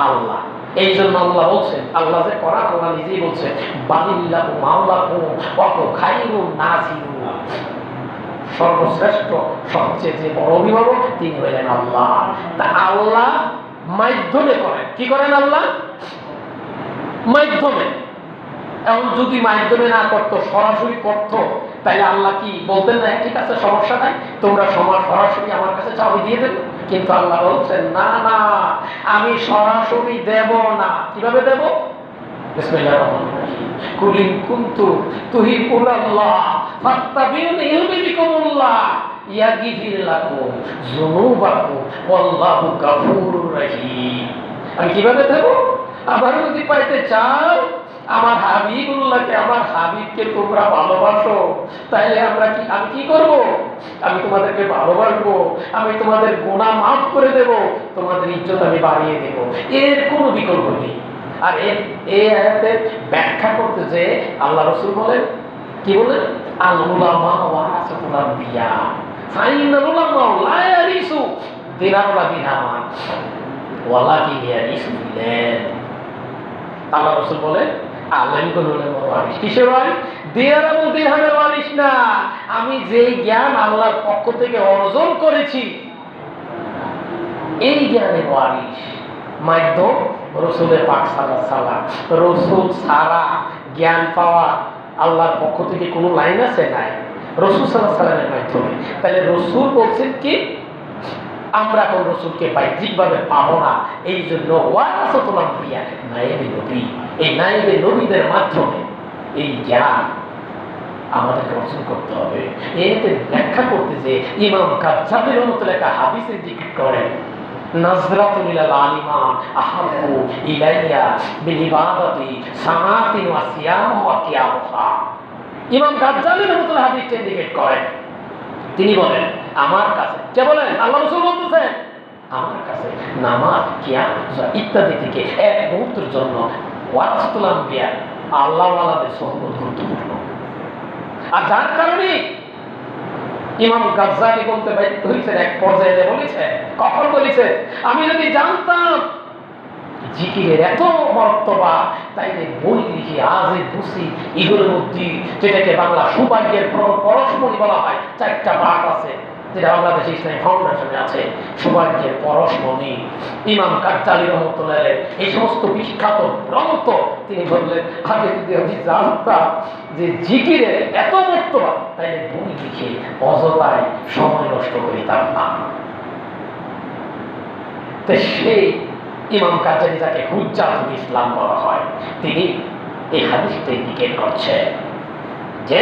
আল্লাহ। এই জন্য আল্লাহ বলছেন, আল্লাহ যে করা, আল্লাহ নিজেই বলছেন বালিল্লাহু মাওলাকুম ওয়া হুয়া খায়রুন নাসিরুন। সর্বশ্রেষ্ঠ সবচেয়ে যে বড় অভিভাবক তিনি হলেন আল্লাহ। তা আল্লাহ মাধ্যমে করেন। কি করেন আল্লাহ? মাধ্যমে। এখন যদি মাধ্যমে না করতো, সরাসরি করতো, তাহলে আল্লাহ কি বলতেন না ঠিক আছে সমস্যা নাই, তোমরা সরাসরি আমার কাছে চাও দিয়ে দেবো? কিন্তু আল্লাহ বলছেন না না, আমি সরাসরি দেব না। কিভাবে দেব? বিসমিল্লাহির রহমানির রহিম। কুল ইন কুনতুম তুহিব্বুনাল্লাহ ফাত্তাবিউনি ইউহিব্বুকুমুল্লাহ ইয়াগফির লাকুম যুনুবাকুম ওয়াল্লাহু গাফুরুর রহিম। আমি কিভাবে দেব? আবার যদি পাইতে চাও আমার হাবিবুল্লাহকে, আমার হাবিবকে তোমরা ভালোবাসো, তাইলে আমি কি করব? আমি তোমাদেরকে ভালোবাসবো, আমি তোমাদের গুনাহ মাফ করে দেব, তোমাদের ইজ্জত আমি বাড়িয়ে দেব, এর কোনো বিকল্প নেই। আর এই আয়াতের ব্যাখ্যা করতে যে আল্লাহ রাসূল বলেন, কি বলেন? আল উলামা ওয়ারাসাতুল আম্বিয়া ফাইনাল উলামা লা ইয়ারিসু দিনার ওয়ালা দিরহামান ওয়ালাকিন ইয়ারিসু বিলাল। আল্লাহ রাসূল বলেন আলেমগণ হলেন ওয়ারিস। কিসের ওয়ারিস? দিনার এবং দিরহামের ওয়ারিস না। আমি যেই জ্ঞান আল্লাহর পক্ষ থেকে অর্জন করেছি, এই জ্ঞানের ওয়ারিস। মাধ্যম রাসূলের পাক সাল্লাল্লাহু আলাইহি ওয়াসাল্লাম। রাসূল ছাড়া জ্ঞান পাওয়া আল্লাহর পক্ষ থেকে কোনো লাইন আছে? নাই। রাসূল সাল্লাল্লাহু আলাইহি ওয়াসাল্লামের মাধ্যমে। তাহলে রাসূল বলছেন কি, আমরা কোন রাসূলকে বাহ্যিকভাবে পাবো না, এই জন্য ওয়ারাসাতুল আম্বিয়া, নায়েবে নবী, এই নায়েবে নবীদের মাধ্যমে এই জ্ঞান আমাদেরকে অর্জন করতে হবে। এতে ব্যাখ্যা করতে যে ইমাম গাজ্জালী রাহমাতুল্লাহ একটা হাদিসে জিকির করেন, নাজরাতুল ইলাল আলিমা আহাব্বু ইলাইয়া বিল ইবাদাতি সানাতিন ওয়া সিয়াম ওয়া কিয়ামুহা। ইমাম গাজ্জালী রাহমাতুল্লাহ হাদিসটা ইন্ডিকেট করেন। তিনি বলেন আমার কাছে, কে বলেন? আল্লাহ রাসূল বলতেছেন আমার কাছে নামাজ, কিয়াম ইত্যাদি থেকে এক মুহূর্তের জন্য ওয়ারাসাতুল আম্বিয়া, আল্লাহ ওয়ালাদের সুহবত গুরুত্বপূর্ণ। আর যার কারণে ইমাম গাজ্জালী বলতে বাধ্য হয়েছেন, এক পর্যায়ে বলেছে, কখন বলেছে, আমি যদি জানতাম জিকিরের এত মর্তবা, তাইলে বই লিখে আজে বসি ইগলের মধ্যে, যেটাকে বাংলা সৌভাগ্যের পরশমণি বলা হয়, 4টা পাঠ আছে, যেটা বাংলাদেশ ইসলামী ফাউন্ডেশনে আছে, সৌভাগ্যের পরশমণি। ইমাম গাজ্জালী রাহমাতুল্লাহ এই সমস্ত বিখ্যাত গ্রন্থ তিনি বললেন, আগে যদি আমি জানতাম যে জিকিরের এত মর্তবা, তাইলে বই লিখে অযথায় সময় নষ্ট করিতাম না। তো সেই ইমাম গাজ্জালী, যাকে হুজ্জাতুল ইসলাম বলা হয়, তিনি এই হাদিসটা ইন্ডিকেট করছে যে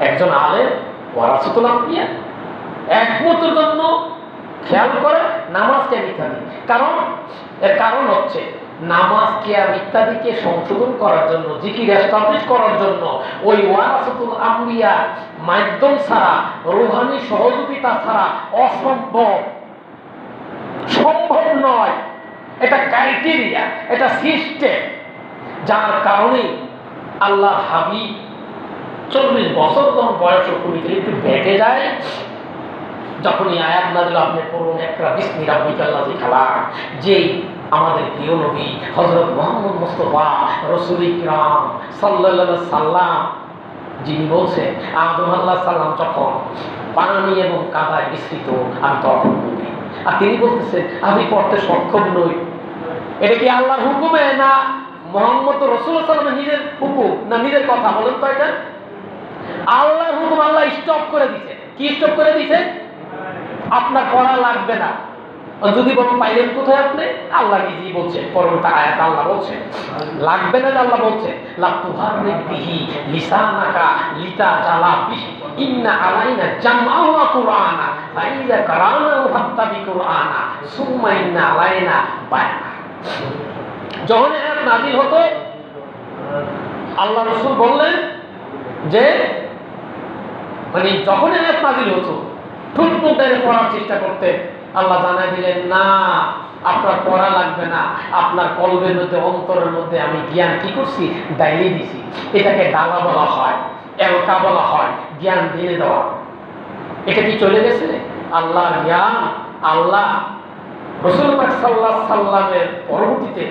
একজন আলেম ওয়ারাসাতুল আম্বিয়া, এক মুহূর্তের জন্য খেয়াল করে নামাজকে ইত্যাদি। এর কারণ হচ্ছে নামাজ, কিয়াম ইত্যাদিকে সংশোধন করার জন্য, জিকির এস্টাবলিশ করার জন্য ওই ওয়ারাসাতুল আম্বিয়া মাধ্যম ছাড়া, রূহানি সহযোগিতা ছাড়া অসম্ভব, সম্ভব নয়। এটা ক্রাইটেরিয়া, এটা সিস্টেম, যার কারণে আল্লাহ হাবিব 40 বছর যখন বয়স কুড়িতে একটু বেঁকে যায়, যখন এই আয়াত নাযিল, আপনি পড়ুন ইকরা বিসমি রাব্বিকাল লাযী খালাক, যেই আমাদের প্রিয় নবী হযরত মুহাম্মদ মুস্তাফা রাসূল ইকরাম সাল্লাল্লাহু আলাইহি সাল্লাম, যিনি বলছেন আদম আলাইহিস সালাম যখন পানি এবং কাদায় মিশ্রিত, আমি তখন বলি, আর তিনি বলতেছেন আমি পড়তে সক্ষম নই। এটা কি আল্লাহর হুকুমে না মুহাম্মদ রাসূলুল্লাহ সাল্লাল্লাহু আলাইহি ওয়াসাল্লাম নিজের হুকুম, না নিজের কথা? বলেন তো। এটা আল্লাহর হুকুম, আল্লাহ স্টপ করে দিয়েছে। কি স্টপ করে দিয়েছে? আপনার পড়া লাগবে না। যদি বলেন পাইলেন কোথায় আপনি? আল্লাহ নিজেই বলছেন, পরবর্তী আয়াত আল্লাহ বলছেন লাগবে না, আল্লাহ বলছেন লা তুহাররিক বিহি লিসানাকা লিতাজালা বিহি ইন্না আলাইনা জামআহু ওয়া কুরআনা ফাইযা কারানাহু ফাত্তাবি কুরআনা সুম্মা ইন্না আলাইনা বায়ানা। যখন আয়াত নাযিল হতো, আল্লাহ রাসূল বললেন যে, মানে যখন আয়াত নাযিল হতো ঠুকঠুক করে পড়ার চেষ্টা করতে, আল্লাহ জানাই দিলেন না, আপনার পড়া লাগবে না, আপনার কলবের মধ্যে, অন্তরের মধ্যে আমি জ্ঞান কি করছি? ডাইলে দিছি। এটাকে ডালা বলা হয়, এলকা বলা হয়, জ্ঞান ঢেলে দেওয়া। এটা কি চলে গেছে? আল্লাহর জ্ঞান আল্লাহ রাসূল পাক সাল্লাল্লাহু আলাইহি সাল্লামের পরবর্তীতে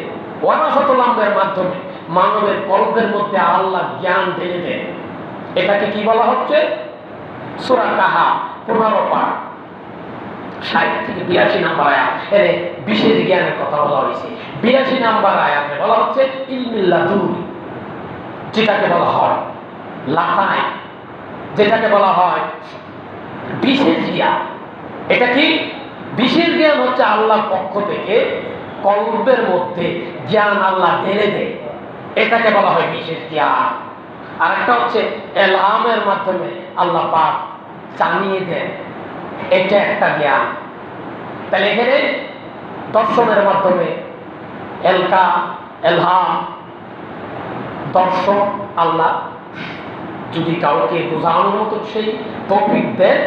ওয়ারাসাতুল আম্বিয়ার মাধ্যমে মানবের কলবের মধ্যে আল্লাহ জ্ঞান ঢেলে দেন। এটাকে কি বলা হচ্ছে? সূরা কাহফ 15 পারা 60 থেকে 82 নম্বর আয়াত, এর বিশেষ জ্ঞানের কথা বলা হয়েছে। 82 নম্বর আয়াতে বলা হচ্ছে ইলমুল লাদুনি, যেটাকে বলা হয় লাতাই, যেটাকে বলা হয় বিশেষ জ্ঞান। এটা কি? বিশেষ জ্ঞান হচ্ছে আল্লাহর পক্ষ থেকে কলবের মধ্যে জ্ঞান আল্লাহ ঢেলে দেয়, এটাকে বলা হয় বিশেষ জ্ঞান। আর একটা হচ্ছে এলহামের মাধ্যমে আল্লাহ পাক জানিয়ে দেন, এটা একটা জ্ঞান। তাহলে এখানে দর্শনের মাধ্যমে এলকা, এলহাম, দর্শন আল্লাহ যদি কাউকে বোঝানোর মতো সেই তৌফিক দেন,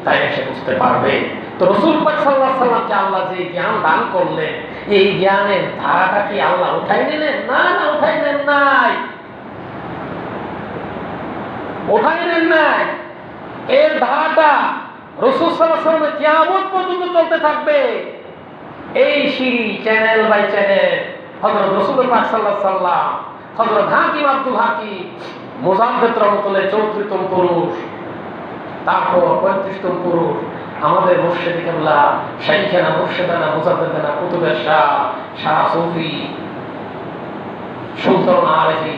তাই সে বুঝতে পারবে। তো রাসূল পাক সাল্লাল্লাহু আলাইহি ওয়াসাল্লামকে আল্লাহ যে জ্ঞান দান করলেন, এই জ্ঞানের ধারাটা কি আল্লাহ উঠাই নিলেন? না, না, উঠাই নেন নাই, উঠাই নেন নাই। এর ধারাটা রাসূল সাল্লাল্লাহু আলাইহি ওয়াসাল্লাম কিয়ামত পর্যন্ত চলতে থাকবে। এই সিঁড়ি চ্যানেল বাই চ্যানেল হযরত রাসূল পাক সাল্লাল্লাহু আলাইহি ওয়াসাল্লাম, হযরত হাকিম আব্দুল হাকিম মুজাদ্দিদ রহমাতুল্লাহ 34তম পুরুষ, তারপর 35তম পুরুষ আমাদের মুর্শিদ কিবলা শাইখানা মুর্শিদানা মুজাদ্দিদানা কুতুবের শাহ শাহ সুফি সুলতান আরিফি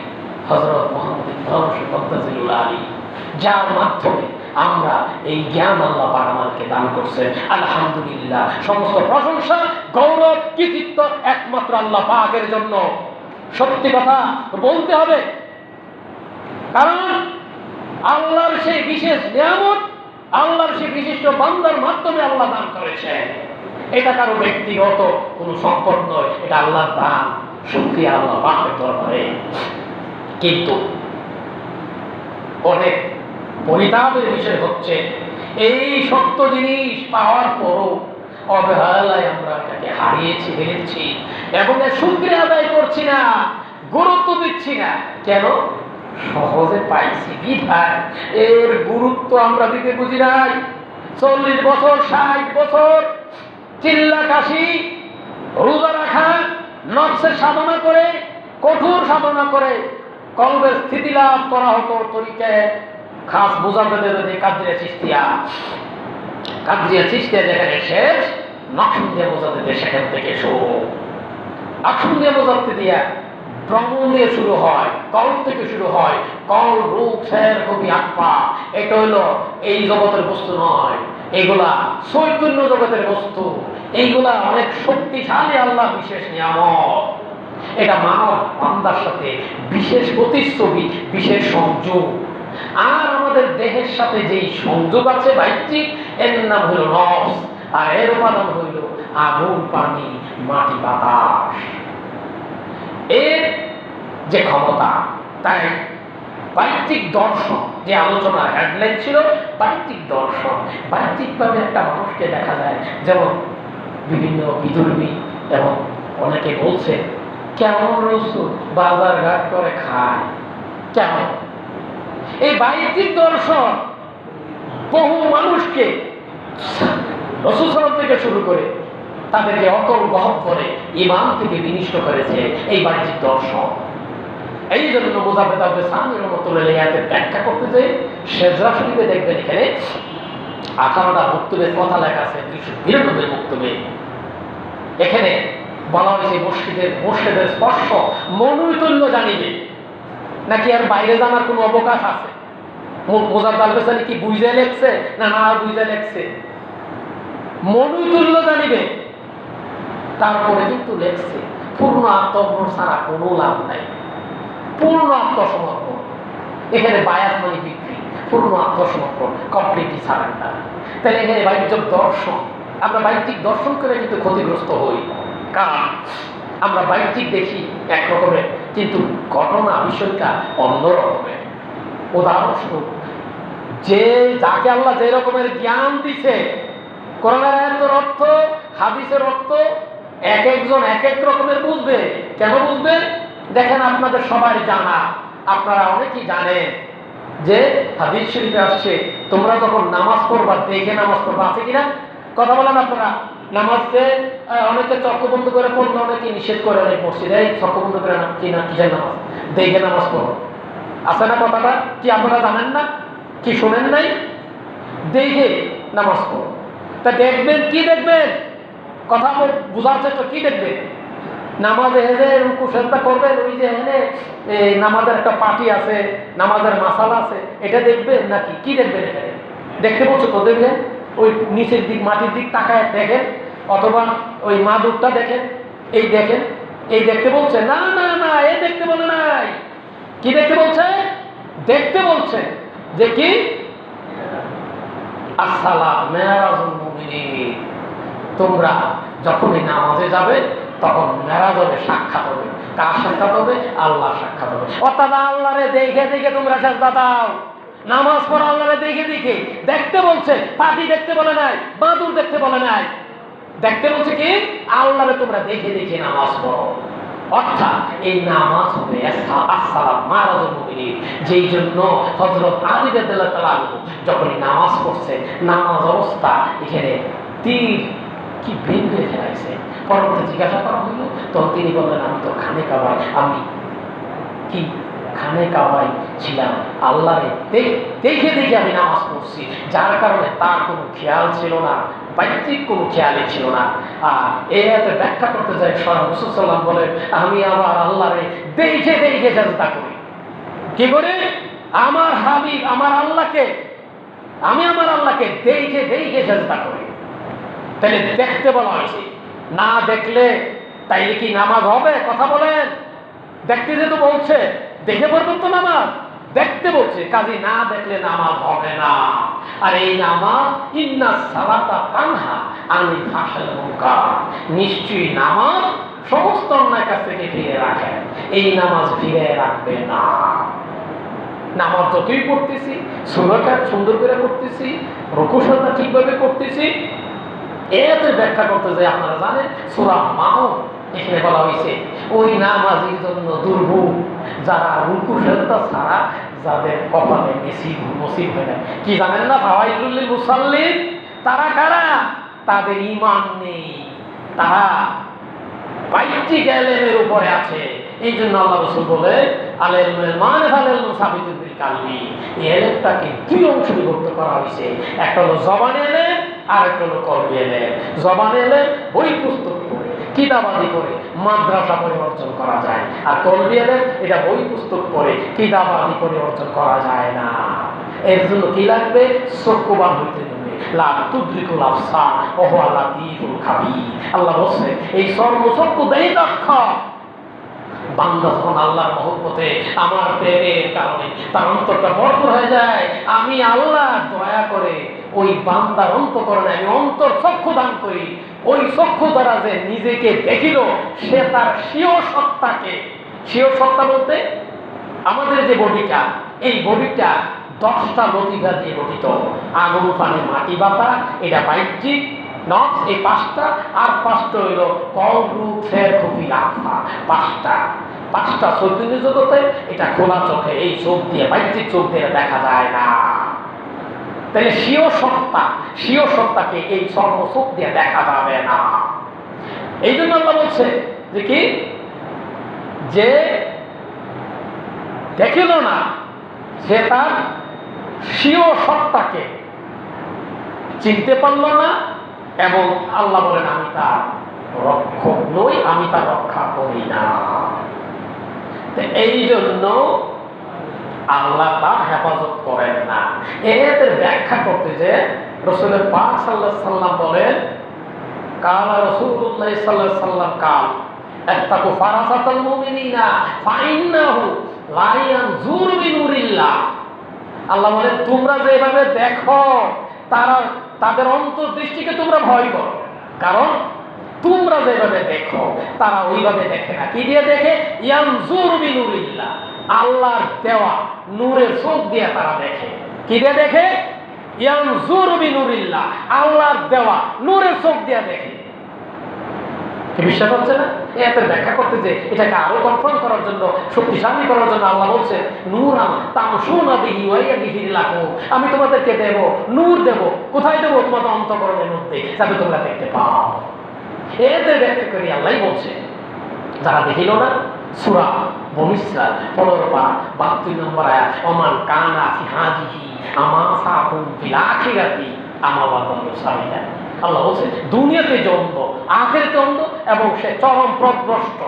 হযরত মুহাম্মদ ইবনে মুহাম্মদ আলী, যার মাধ্যমে আমরা এই জ্ঞান আল্লাহ পাক আমাদেরকে দান করছেন। আলহামদুলিল্লাহ, সমস্ত প্রশংসা গৌরব কৃতিত্ব একমাত্র আল্লাহ পাকের জন্য। সত্যি কথা বলতে হবে, কারণ আল্লাহর সেই বিশেষ নিয়ামত, আল্লাহর সেই বিশিষ্ট বান্দার মাধ্যমে আল্লাহ দান করেছেন। এটা কারো ব্যক্তিগত কোনো সম্পদ নয়, এটা আল্লাহর দান। শুকরিয়া আল্লাহ পাকের দরবারে। কিন্তু অনেক পরিতাপের বিষয় হচ্ছে, এই সত্য জিনিস পাওয়ার পরও অবহেলায় আমরা এটাকে হারিয়েছি, ফেলেছি এবং এর শুকরিয়া আদায় করছি না, গুরুত্ব দিচ্ছি না। কেন? সহজে পাইছি বিধায় এর গুরুত্ব আমরা দিতে বুঝি নাই। 40 বছর 60 বছর চিল্লা কাশি রোজা রাখা, নফসের সাধনা করে, কঠোর সাধনা করে কলবের স্থিতি লাভ করা হতো তরিকায় খাস বোঝাতে দেবে কাদরিয়া চিশতিয়া যেখানে শেষ, নকশবন্দিয়া বোঝাতে সেখান থেকে শুরু। নকশবন্দিয়া বোঝাতে দিয়া ভ্রমণ দিয়ে শুরু হয়, কল থেকে শুরু হয়। কল রূপ শের কবি আকপা, এটা হইলো এই জগতের বস্তু নয়, এগুলা চৈতন্য জগতের বস্তু, এইগুলা অনেক শক্তিশালী আল্লাহ বিশেষ নিয়ামত। এটা মানব বান্দার সাথে বিশেষ প্রতিচ্ছবি, বিশেষ সংযোগ। আর আমাদের দেহের সাথে যেই সংযোগ আছে বাহ্যিক, এর নাম হইল নফস, আর এর উপাদান হইল আগুন, পানি, মাটি, বাতাস। এর যে ক্ষমতা, তাই বাহ্যিক দর্শন যে আলোচনার হেডলাইন ছিল বাহ্যিক দর্শন। বাহ্যিকভাবে একটা মানুষকে দেখা যায়, যেমন বিভিন্ন বিধর্মী এবং অনেকে বলছে কেমন রাসূল বাজার ঘাট করে খায়, কেমন? এই বাহ্যিক দর্শন বহু মানুষকে রাসূল সাল্লাল্লাহু থেকে শুরু করে তাদেরকে অকল গহব করে ঈমান থেকে বিনিষ্ট করেছে এই বাহ্যিক দর্শন। এই জন্য মুজাদ্দিদ আবু সামি রহমাতুল্লাহ আলাইহি ব্যাখ্যা করতে যে শেজরা শরীফে দেখবেন এখানে 18টা বক্তব্যের কথা লেখা আছে, 292 বক্তব্যে। এখানে বলা হয়েছে মুর্শিদের স্পর্শ মনুতুল্য জানিবে, নাকি আর বাইরে জানার কোনো অবকাশ আছে? মুজাদ্দিদ আবু সামি কি বুঝে লেখছে না না বুঝে লেখছে? মনুতুল্য জানিবে, তারপরে কিন্তু লেখছে পূর্ণ আত্মসমর্পণ ছাড়া কোনো লাভ নাই। পূর্ণ আত্মসমর্পণ, এখানে বায়াত মানে বিক্রি, পূর্ণ আত্মসমর্পণ, কমপ্লিটলি সারেন্ডার। তাহলে এখানে বাহ্যিক দর্শন, আমরা বাহ্যিক দর্শন করে কিন্তু ক্ষতিগ্রস্ত হই। কারণ আমরা বাহ্যিক দেখি এক রকমের, কিন্তু ঘটনা বিষয়টা অন্য রকমের। উদাহরণস্বরূপ, যে যাকে আল্লাহ যে রকমের জ্ঞান দিছে, কোরআনের আয়াতের অর্থ, হাদিসের অর্থ এক একজন এক এক রকমের বুঝবে। কেন বুঝবে? দেখেন, আপনাদের সবাই জানা, আপনারা অনেকেই জানেন যে হাদিস শরীফে আসছে তোমরা যখন নামাজ পড়বা দেখে নামাজ পড়বা, আছে কিনা? কথা বলেন আপনারা। নামাজে অনেকে চক্ষু বন্ধ করে পড়লো, অনেকে নিষেধ করে, অনেক মসজিদে এই চক্ষু বন্ধ করে কিনা কিসের নামাজ, দেখে নামাজ পড়ো, আছে না কথাটা? কি আপনারা জানেন না? কি শোনেন নাই? দেখে নামাজ পড়ো। তা দেখবেন কি? দেখবেন কথা বুঝার চেষ্টা, কি দেখবেন? নামাজে হেরে রুকু সেজদা করবেন, ওই যে হেনে নামাজের একটা পার্টি আছে, নামাজের মাসালা আছে, এটা দেখবেন নাকি কি দেখবেন? এখানে দেখতে বলছো তো, দেখবেন ওই নিচের দিক মাটির দিক তাকায় দেখেন, অথবা ওই মাদুরটা দেখেন, এই দেখেন, এই দেখতে বলছে? না না না, এই দেখতে বলে নাই। কি দেখতে বলছে? দেখতে বলছে যে কি আসসালাম মেরাজুল মুমিনিন, তোমরা যখন এই নামাজে যাবে তখন মেরাজ হবে, সাক্ষাৎ হবে। কার সাক্ষাৎ হবে? আল্লাহ সাক্ষাৎ হবে। অর্থাৎ আল্লাহরে দেখে দেখে তোমরা সেজদা দাও। নামাজ পড়ো আল্লাহরে দেখে দেখে। দেখতে বলছে, পাটি দেখতে বলে নাই, বাদুর দেখতে বলে নাই। দেখতে বলছে কি? আল্লাহরে তোমরা দেখে দেখে নামাজ পড়ো। অর্থাৎ এই নামাজ হবে আসসালাম মারাজুল মুমিনিন। যেই জন্য হযরত আলী রাদিয়াল্লাহু তাআলা যখন নামাজ পড়ছে, নামাজ অবস্থা এখানে তীর কি বের করে ফেলাইছে। পরবর্তী জিজ্ঞাসা করা হইল, তো তিনি বললেন, আমি তো খানে কাবায়, আমি কি খানে কাবায় ছিলাম, আল্লাহরে দেখে দেখে আমি নামাজ পড়ছি, যার কারণে তার কোনো খেয়াল ছিল না, বাহ্যিক কোনো খেয়ালই ছিল না। আর এতে ব্যাখ্যা করতে যাই স্বয়ং রাসূল সাল্লাল্লাহু আলাইহি ওয়াসাল্লাম বলে, আমি আমার আল্লাহরে দেখে দেখে সেজদা করি। কি করে? আমার হাবিব আমার আল্লাহকে, আমি আমার আল্লাহকে দেখে দেখে সেজদা করি। তাহলে দেখতে বলা হয়েছে, না দেখলে তাইলে কি নামাজ হবে? কথা বলেন। দেখতে যেহেতু বলছে, দেখে পড়বেন তো নামাজ, দেখতে বলছে, কাজে না দেখলে নামাজ হবে না। আর এই নামাজ ইন্নাস সালাতা তানহা আনিল ফাহশাই ওয়াল মুনকার, নিশ্চয়ই নামাজ সমস্ত অন্যায় কাছ থেকে ফিরে রাখে। এই নামাজ ফিরে রাখবে না। নামাজ যতই পড়তেছি, সূরাটা সুন্দর করে করতেছি, রুকু সাজদা ঠিকভাবে করতেছি, এতে ব্যাখ্যা করতে যাই আপনারা জানেন সূরা মাউন এখানে বলা হয়েছে ওই নামাজের জন্য দুর্ভোগ যারা রুকু সাজদা ছাড়া যাদের কপালে নসিব হয় না। কি জানেন না? ফাওয়াইলুল লিল মুসাল্লিন, তারা কারা? তাদের ঈমান নেই, তারা বাহ্যিক ইলমের উপরে আছে। এই জন্য আল্লাহ রাসূল বলে, আল ইলমুল মারিফা আল ইলমু সাবিতুল বিল কালবি। এই ইলমটাকে দুই অংশে বিভক্ত করা হয়েছে, একটা হলো জবানি ইলম আর একটা হলো কলবি ইলম। জবানি ইলম বই পুস্তক পড়ে, কিতাবাদি করে মাদ্রাসা পড়ে অর্জন করা যায়, আর কলবি ইলম এটা বই পুস্তক পড়ে কিতাবাদি করে অর্জন করা যায় না। এর জন্য কি লাগবে? চক্ষুবান হইতে হবে। লা তুদরিকুল আবসার ওয়া হুয়া লাতীফুল খাবীর। আল্লাহ বলছে এই সর্বচক্ষু দেই দক্ষ বান্দা যখন আল্লাহর মহব্বতে আমার প্রেমের কারণে তার অন্তরটা ভরপুর হয়ে যায়, আমি আল্লাহ দয়া করে ওই বান্দার অন্তঃকরণে আমি অন্তর চক্ষু দান করি। ওই চক্ষু দ্বারা যে নিজেকে দেখিল, সে তার স্বীয় সত্তাকে, স্বীয় সত্তা বলতে আমাদের যে বডিটা, এই বডিটা 10টা লতিকা দিয়ে গঠিত। আগুন, পানি, মাটি, বাতাস, এটা বাহ্যিক নফস, এই 5টা, আর 5টা হইল কলরূপ ফের খুবই আফা। 5টা চৈতন্য জগতে এটা খোলা চোখে, এই চোখ দিয়ে, বাহ্যিক চোখ দিয়ে দেখা যায় না। তাহলে স্বীয় সত্তাকে এই চোখ দিয়ে দেখা যাবে না। এই জন্য আল্লাহ বলছে যে কি, যে দেখিল না সে তার স্বীয় সত্তাকে চিনতে পারল না, এবং আল্লাহ বলেন আমি তার রক্ষক নই, আমি তার রক্ষা করি না। এই জন্য আল্লাহ তার হেফাজত করেন না। এদের ব্যাখ্যা করতে যে রাসূল পাক সাল্লাল্লাহু আলাইহি সাল্লাম বলেন, কালা রাসূলুল্লাহ সাল্লাল্লাহু আলাইহি সাল্লাম কাল ইত্তাকু ফারাসাতাল মুমিনিনা ফাইন্নাহু লা ইয়ানজুরু বিনুরিল্লাহ। আল্লাহ বলেন তোমরা যেভাবে দেখো তাদের অন্তর্দৃষ্টিকে তোমরা ভয় করো, কারণ তোমরা যেভাবে দেখো তারা ওইভাবে দেখে না। কি দিয়ে দেখে? ইয়ানজুরু বিনুরিল্লাহ, আল্লাহর দেওয়া নূরের চোখ দিয়ে তারা দেখে। কি দিয়ে দেখে? ইয়ানজুরু বিনুরিল্লাহ, আল্লাহর দেওয়া নূরের চোখ দিয়ে দেখে। বিশ্বাস হচ্ছে না? এত ব্যাখ্যা করতে যে এটাকে আরো কনফার্ম করার জন্য, শক্তিশালী করার জন্য আল্লাহ বলছে নূরান তামশুনা বিহি ওয়া ইয়াগফির লাকুম, আমি তোমাদেরকে দেব নূর, দেব কোথায় দেব? তোমাদের অন্তঃকরণের মধ্যে, যাতে তোমরা দেখতে পাও। এতে ব্যাখ্যা করি আল্লাহই বলছে যারা দেখিল না, সূরা বনী ইসরাঈল 15 নম্বর আয়াত, ওমান কানা ফি হাযিহি আমা সাকুম ফিল আখিরাতি আমা ওয়াদাল্লু সাবিলা। আল্লাহ বলছে দুনিয়াতে যে অন্ধ, আখিরাতে অন্ধ, এবং সে চরম পথভ্রষ্ট।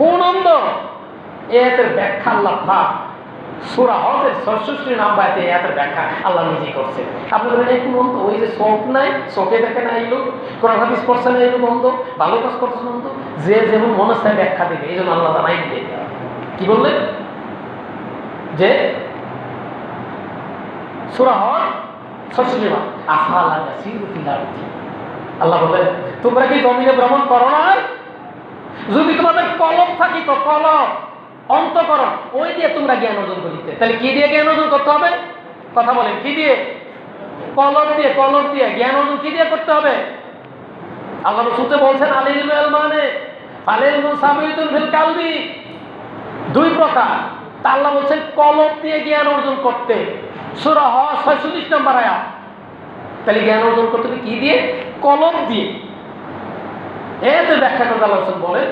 কোন অন্ধ? এর ব্যাখ্যা আল্লাহ পাক সূরা হজের 66 নম্বর আয়াতে এর ব্যাখ্যা আল্লাহ নিজে করছে। আপনাদের এই কোন অন্ধ? ওই যে চোখ নাই, চোখে দেখে না, এই লোক কোরআন হাদিস পড়ছে না, এই লোক অন্ধ, ভালো কাজ করছে অন্ধ, যে যেমন মনে চায় ব্যাখ্যা দিবে। এই জন্য আল্লাহ জানাই দিবে। কি বললেন? যে সূরা হজ 66 আফালা ইয়াসিরু ফিল আরদি, আল্লাহ বলেন তোমরা কি জমিনে ভ্রমণ করো না? যদি তোমাদের কলব থাকিত, কলব অন্তঃকরণ, ওই দিয়ে তোমরা জ্ঞান অর্জন করিতে। তাহলে কি দিয়ে জ্ঞান অর্জন করতে হবে? কথা বলেন, কি দিয়ে? কলব দিয়ে। কলব দিয়ে জ্ঞান অর্জন কি দিয়ে করতে হবে? আল্লাহ রাসূল বলছেন আলিল মানে আলিল মুসাবিতুল ফিল কালবি, দুই প্রকার। তা আল্লাহ বলছেন কলব দিয়ে জ্ঞান অর্জন করতে, সূরা হজ 46 নম্বর আয়াত। তাহলে জ্ঞান অর্জন করতে হবে কি দিয়ে? কলব দিয়ে। এতে ব্যাখ্যা করে আল্লাহ রাসূল বলেন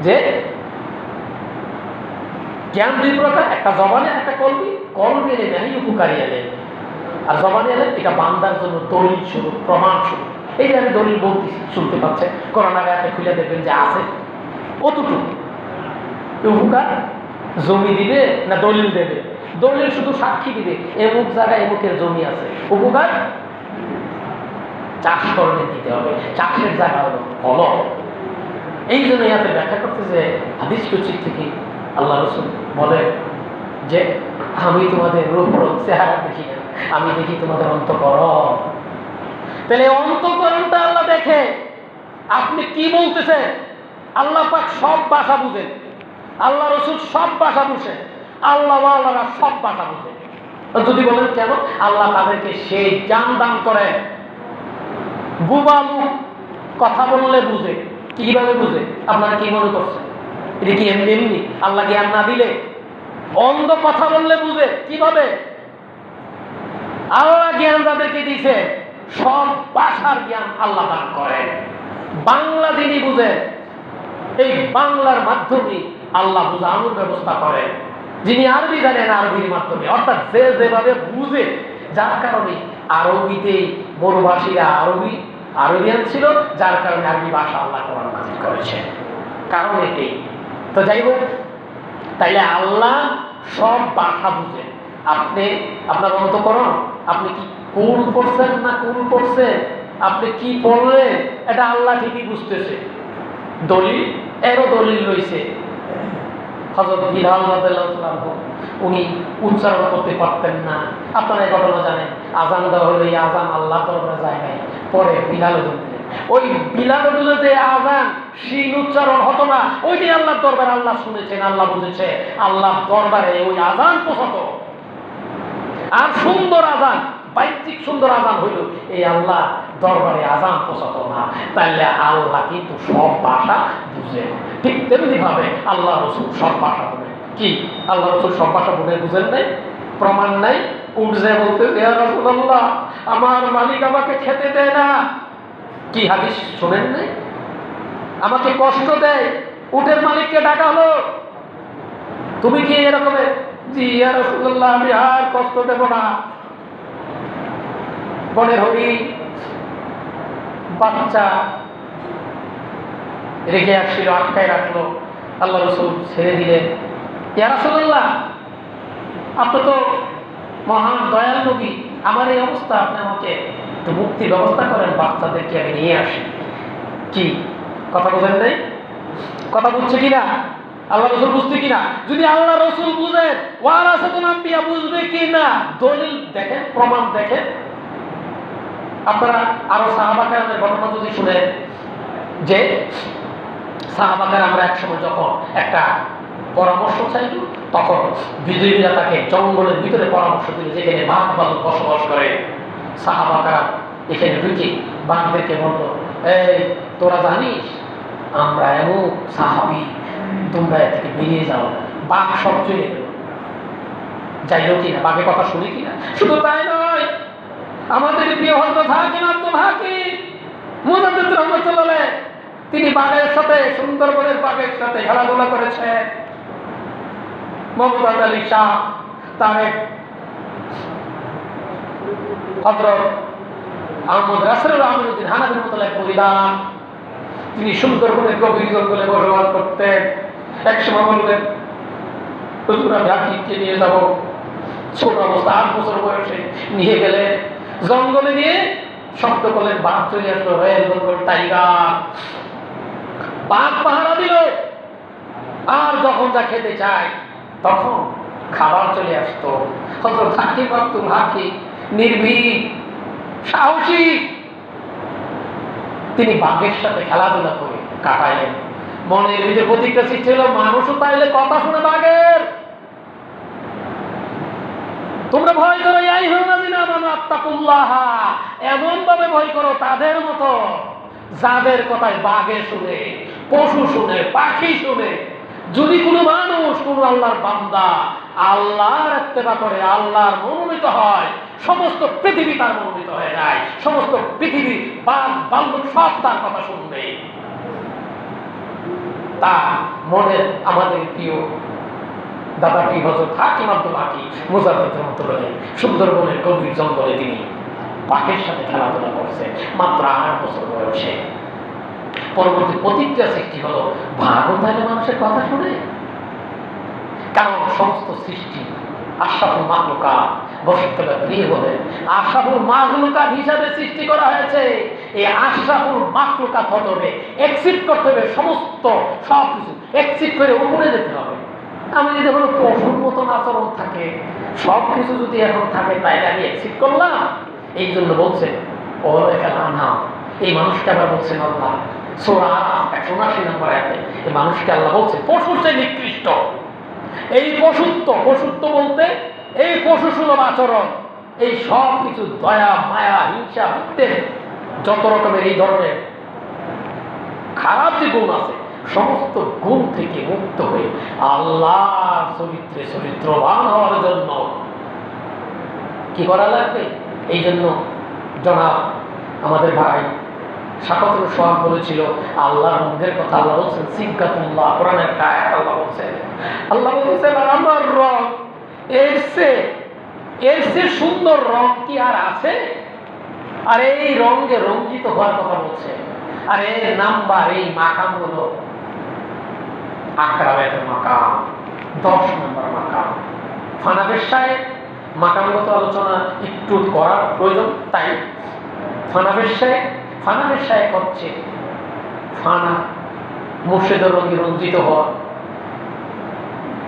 যে জ্ঞান দুই প্রকার, একটা জবানে, একটা কলবি। কলবি এলে নেই উপকারী এলে, আর জবানে এলে এটা বান্দার জন্য দলিল স্বরূপ, প্রমাণ স্বরূপ। এই যে আমি দলিল বলতেছি, শুনতে পাচ্ছেন, করোনা গায়ে খুলে দেখবেন যে আছে অতটুকু উপকার। জমি দিবে না দলিল দেবে? দলিল শুধু সাক্ষী দিবে এমুক জায়গায় এমুকের জমি আছে। উপকার চাষ করলে দিতে হবে, চাষের জায়গা হলো ফলন। এই জন্য ইয়াতে ব্যাখ্যা করতে যে হাদিস কুচিত থেকে আল্লাহ রাসূল বলেন যে আমি তোমাদের রূপ চেহারা দেখি না, আমি দেখি তোমাদের অন্তঃকরণ। তাহলে অন্তঃকরণটা আল্লাহ দেখে। আপনি কি বলতেছেন? আল্লাহ পাক সব ভাষা বুঝেন, আল্লাহ রাসূল সব ভাষা বুঝেন, আল্লাহ ওয়ালারা সব ভাষা বুঝেন। যদি বলেন কেন? আল্লাহ তাদেরকে সেই জ্ঞান দান করেন। বুবালু কথা বললে বুঝে। কিভাবে বুঝে? আপনারা কি মনে করছেন? এটা কি এমনি এমনি আল্লাহ জ্ঞান না দিলে? অন্ধ কথা বললে বুঝে কিভাবে? আল্লাহ জ্ঞান যাদেরকে দিয়েছে সব ভাষার জ্ঞান আল্লাহ দান করেন। বাংলা যিনি বুঝেন, এই বাংলার মাধ্যমে আল্লাহ বুঝানোর ব্যবস্থা করেন। যিনি আরবি জানেন, আরবির মাধ্যমে, অর্থাৎ যে যেভাবে বুঝে, যার কারণে আরবিতে বড়ভাষীরা আরবিয়ান ছিল, যার কারণে আরবি ভাষা আল্লাহ কোরআন নাযিল করেছেন। কারণ এটাই। তো যাই হোক, তাইলে আল্লাহ সব ভাষা বুঝেন। আপনি আপনার অন্তঃকরণ, আপনি কি কোন পড়ছেন না কোন পড়ছেন, আপনি কি পড়লেন, এটা আল্লাহ ঠিকই বুঝতেছে। দলিল, এরও দলিল রয়েছে। হযরত বিলাল রাদিয়াল্লাহু তাআলা উনি উচ্চারণ করতে পারতেন না। আপনারা এই ঘটনা জানেন। আযান দেওয়া হলো, এই আযান আল্লাহ দরবারে যায় নাই, পরে বিলাল দিলেন। ওই বিলাল দিলে যে আযান শিন উচ্চারণ হতো না, ওইটাই আল্লাহর দরবারে আল্লাহ শুনেছেন, আল্লাহ বুঝেছে। আল্লাহ দরবারে ওই আযান পৌঁছাতো। আর সুন্দর আযান, বাহ্যিক সুন্দর আযান হইল, এই আল্লাহ দরবারে আযান পৌঁছাতো না। তাইলে আল্লাহ কিন্তু সব ভাষা বুঝে। ঠিক তেমনি ভাবে আল্লাহ রাসূল সব ভাষা বলেন। কি আল্লাহ রাসূল সব ভাষা বলে বুঝেন নাই? প্রমাণ নাই? উঠছে বলতে, ইয়া রাসূলুল্লাহ, আমার মালিক আমাকে খেতে দেয় না। কি হাদিস শোনেন নাই? আমাকে কষ্ট দেয়। উটের মালিককে ডাকা হলো, তুমি কি এরকম? জি ইয়া রাসূলুল্লাহ, আমি আর কষ্ট দেব না। বনের হরি বাচ্চা রেখে আসছিল, আটকায় রাখলো। আল্লাহ রাসূল ছেড়ে দিলেন। ইয়া রাসূলুল্লাহ, আপনি তো মহান দয়াল নবী, আমার এই অবস্থা, আপনি আমাকে একটু মুক্তির ব্যবস্থা করেন, বাচ্চাদেরকে আমি নিয়ে আসি। কি কথা বলেন নাই? কথা বুঝছে কিনা? আল্লাহ রাসূল বুঝতে কিনা? যদি আল্লাহ রাসূল বুঝেন, ওয়ারাসাতুল আম্বিয়া বুঝবে কিনা? দলিল দেখেন, প্রমাণ দেখেন। আপনারা আরো সাহাবা কেরামের ঘটনা যদি শুনেন, যে সাহাবা কেরামরা একসময় যখন একটা পরামর্শ চাইল, তখন বিজয়ীরা তাকে জঙ্গলের ভিতরে পরামর্শ দিল, যেখানে বাঘ ভালুক বসবাস করে। সাহাবা কেরাম এখানে ঢুকে বাঘদেরকে বলল, এই তোরা জানিস আমরা এমন সাহাবী, তোমরা এর থেকে বেরিয়ে যাও। বাঘ সব চলে গেল। যাইল কিনা? বাঘের কথা শুনি কিনা? শুধু তাই নয়, আমাদের প্রিয় হযরত হাকিম আব্দুল হাকিম মুজাদ্দিদ রাহমাতুল্লাহ, তিনি বাঘের সাথে, সুন্দরবনের বাঘের সাথে খেলাধুলা করেছেন। মুহম্মদ আলী শাহ, তারেক, হযরত আহমদ রাসেলুল আমিনুদ্দিন হানাফি রাহমাতুল্লাহ পরিবার, তিনি সুন্দরবনের গভীর জঙ্গলে বসবাস করতেন। একসময় বললেন, হুজুর আমি হাকিমকে নিয়ে যাব। ছোট অবস্থা, 8 বছর বয়সে নিয়ে গেলেন জঙ্গলে, নিয়ে শব্দ করলেন, বাঘ চলে আসলো, রয়েল বেঙ্গল টাইগার। বাঘ পাহারা দিল। আর যখন যা খেতে চায় তখন খাবার চলে আসতো। হযরত হাকিম আব্দুল হাকিম নির্ভীক, সাহসী, তিনি বাঘের সাথে খেলাধুলা করে কাটাইলেন। মনের ভিতরে প্রতিক্রিয়া সৃষ্টি হলো, মানুষও তাইলে কথা শুনে বাঘের। তোমরা ভয় করো এমন ভাবে ভয় করো তাদের মতো যাদের কথায় বাঘে শুনে, পশু শুনে, পাখি শুনে। যদি কোনো মানুষ, কোনো আল্লাহর বান্দা আল্লাহর ইত্তেবা করে, আল্লাহর মনোনীত হয়, সমস্ত পৃথিবী তার মনোনীত হয়ে যায়। সমস্ত পৃথিবী বাঘ ভাল্লুক সব তার কথা শুনবে। তা মনে আমাদের প্রিয় দাদা পীর হযরত হাকিম আব্দুল হাকিম মুজাদ্দিদ রহমাতুল্লাহ সুন্দরবনের গভীর জঙ্গলে তিনি বাঘের সাথে খেলাধুলা করছে মাত্র 8 বছর বয়সে। পরবর্তী প্রতিক্রিয়া সৃষ্টি হলো, ভাগও তাহলে মানুষের কথা শুনে। কারণ সমস্ত সৃষ্টি আশরাফুল মাখলুকাত, বশিরুল্লাহ প্রিয় বলেন আশরাফুল মাখলুকাত হিসাবে সৃষ্টি করা হয়েছে। এই আশরাফুল মাখলুকাত হতে হবে, এক্সিট করতে হবে, সমস্ত সব কিছু এক্সিট করে উপরে যেতে হবে। আমি যদি কোনো পশুর মতন আচরণ থাকে, সব কিছু যদি এখন থাকে, তাই আমি এক্সিট করলাম। এই জন্য বলছেন না, এই মানুষকে আবার বলছেন আল্লাহ সূরা আরাফ 179 নম্বর আয়াতে এই মানুষকে আল্লাহ বলছেন পশুর চেয়ে নিকৃষ্ট। এই পশুত্ব বলতে এই পশু সুলভ আচরণ, এই সব কিছু দয়া, মায়া, হিংসা, বিদ্বেষ, যত রকমের এই ধরনের খারাপ যে গুণ আছে, সমস্ত গুণ থেকে মুক্ত হয়ে আল্লাহর চরিত্রে চরিত্রবান হওয়ার জন্য কি করা লাগবে? এই জন্য জনাব আমাদের ভাই শাকাতুল সোহাগ বলেছিল, আল্লাহর রঙের কথা আল্লাহ বলছেন সিগাতুল্লাহ, কোরআনের একটা আয়াত আল্লাহ বলছেন আমার রং এর চেয়ে সুন্দর রং কি আর আছে? আর এই রঙে রঞ্জিত হওয়ার কথা বলছে। আর এর নাম্বার, এই মাকাম হলো আকরামের মাকাম, 10 নম্বর মাকাম। ফানাফের সাহেব মাকামগত আলোচনা একটু করার প্রয়োজন, তাই ফানাফের সাহেব হচ্ছে ফানা মুর্শিদের রঙে রঞ্জিত হওয়া।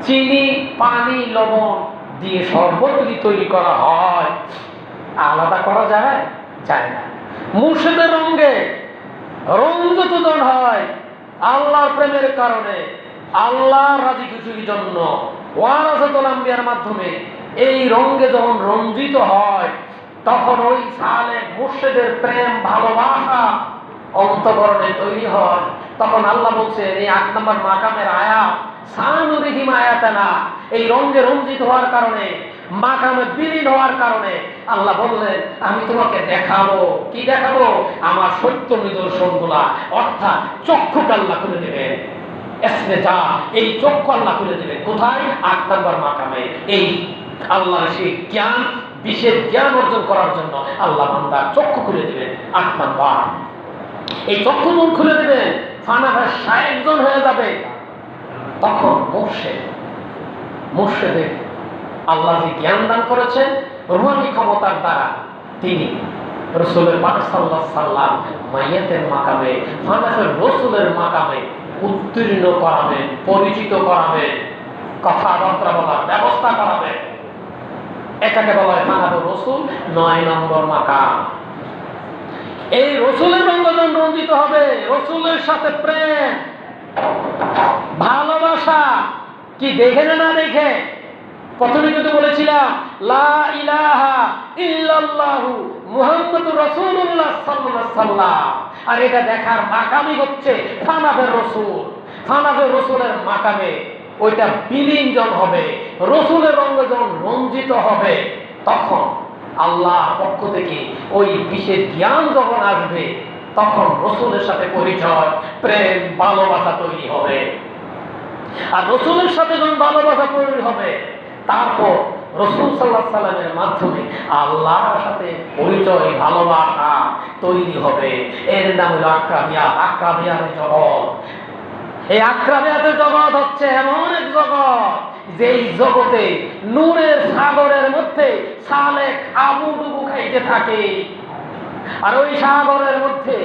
চিনি, পানি, লবণ দিয়ে শরবত যদি তৈরি করা হয়, আলাদা করা যায় না। মুর্শিদের রঙে রঞ্জিত জন হয় আল্লাহর প্রেমের কারণে, আল্লাহর রাজি খুশির জন্য, ওয়ারাসাতুল আম্বিয়ার মাধ্যমে। এই রঙে যখন রঞ্জিত হয়, তখন ওই সালেহ মুর্শিদের প্রেম, ভালোবাসা অন্তঃকরণে তৈরি হয়। তখন আল্লাহ বলছে এই 8 নম্বর মাকামের আয়াত, সানুরিহিম আয়াতানা, এই রঙে রঞ্জিত হওয়ার কারণে, মাকামে বিলীন হওয়ার কারণে আল্লাহ বললেন আমি তোমাকে দেখাবো। কি দেখাবো? আমার সত্য নিদর্শনগুলা, অর্থাৎ চক্ষুকে আল্লাহ খুলে দেবেন। এই চক্ষু আল্লাহ খুলে দেবেন। কোথায়? 8 নম্বর মাকামে। এই আল্লাহ সেই জ্ঞান, বিশেষ জ্ঞান অর্জন করার জন্য আল্লাহ বান্দার চক্ষু খুলে দেবেন 8 নম্বর। এই চক্ষু খুলে দেবেন, ফানাফের সাহেবজন হয়ে যাবে। তখন মুর্শিদের আল্লাহ যে জ্ঞান দান করেছেন রুহানি ক্ষমতার দ্বারা, তিনি রাসূলের পাক সাল্লাল্লাহু আলাইহি সাল্লাম মাইয়াতের মাকামে, ফানাফের রাসূলের মাকামে উত্তীর্ণ করাবেন, পরিচিত করাবেন, কথাবার্তা বলার ব্যবস্থা করাবেন। এটাকে বলা হয় ফানাফের রাসূল 9 নম্বর মাকাম। এই রাসূলের রঙ্গজন রঞ্জিত হবে, রাসূলের সাথে প্রেম, ভালোবাসা। কি দেখে না দেখে? প্রথমে কিন্তু বলেছিলাম লা ইলাহা ইল্লাল্লাহু মুহাম্মাদুর রাসূলুল্লাহ সাল্লাল্লাহু আলাইহি ওয়াসাল্লাম। আর এটা দেখার মাকামই হচ্ছে ফানাফের রাসূল। ফানাফের রাসূলের মাকামে ওইটা বিলীন হবে, রাসূলের রঙে যখন রঞ্জিত হবে, তখন আল্লাহর পক্ষ থেকে ওই বিশেষ জ্ঞান যখন আসবে, তখন রাসূলের সাথে পরিচয়, প্রেম, ভালোবাসা তৈরি হবে। আর রাসূলের সাথে যখন ভালোবাসা তৈরি হবে, তারপর রাসূল সাল্লাল্লাহু আলাইহি সাল্লামের মাধ্যমে আল্লাহর সাথে পরিচয়, ভালোবাসা তৈরি হবে। এর নাম হলো আকরাবিয়ার জগৎ। এই আকরাবিয়াতের জগৎ হচ্ছে এমন এক জগৎ, যেই জগতে নূরের সাগরের মধ্যে সালেক আবুডুবু খাইতে থাকে। আর ওই সাগরের মধ্যে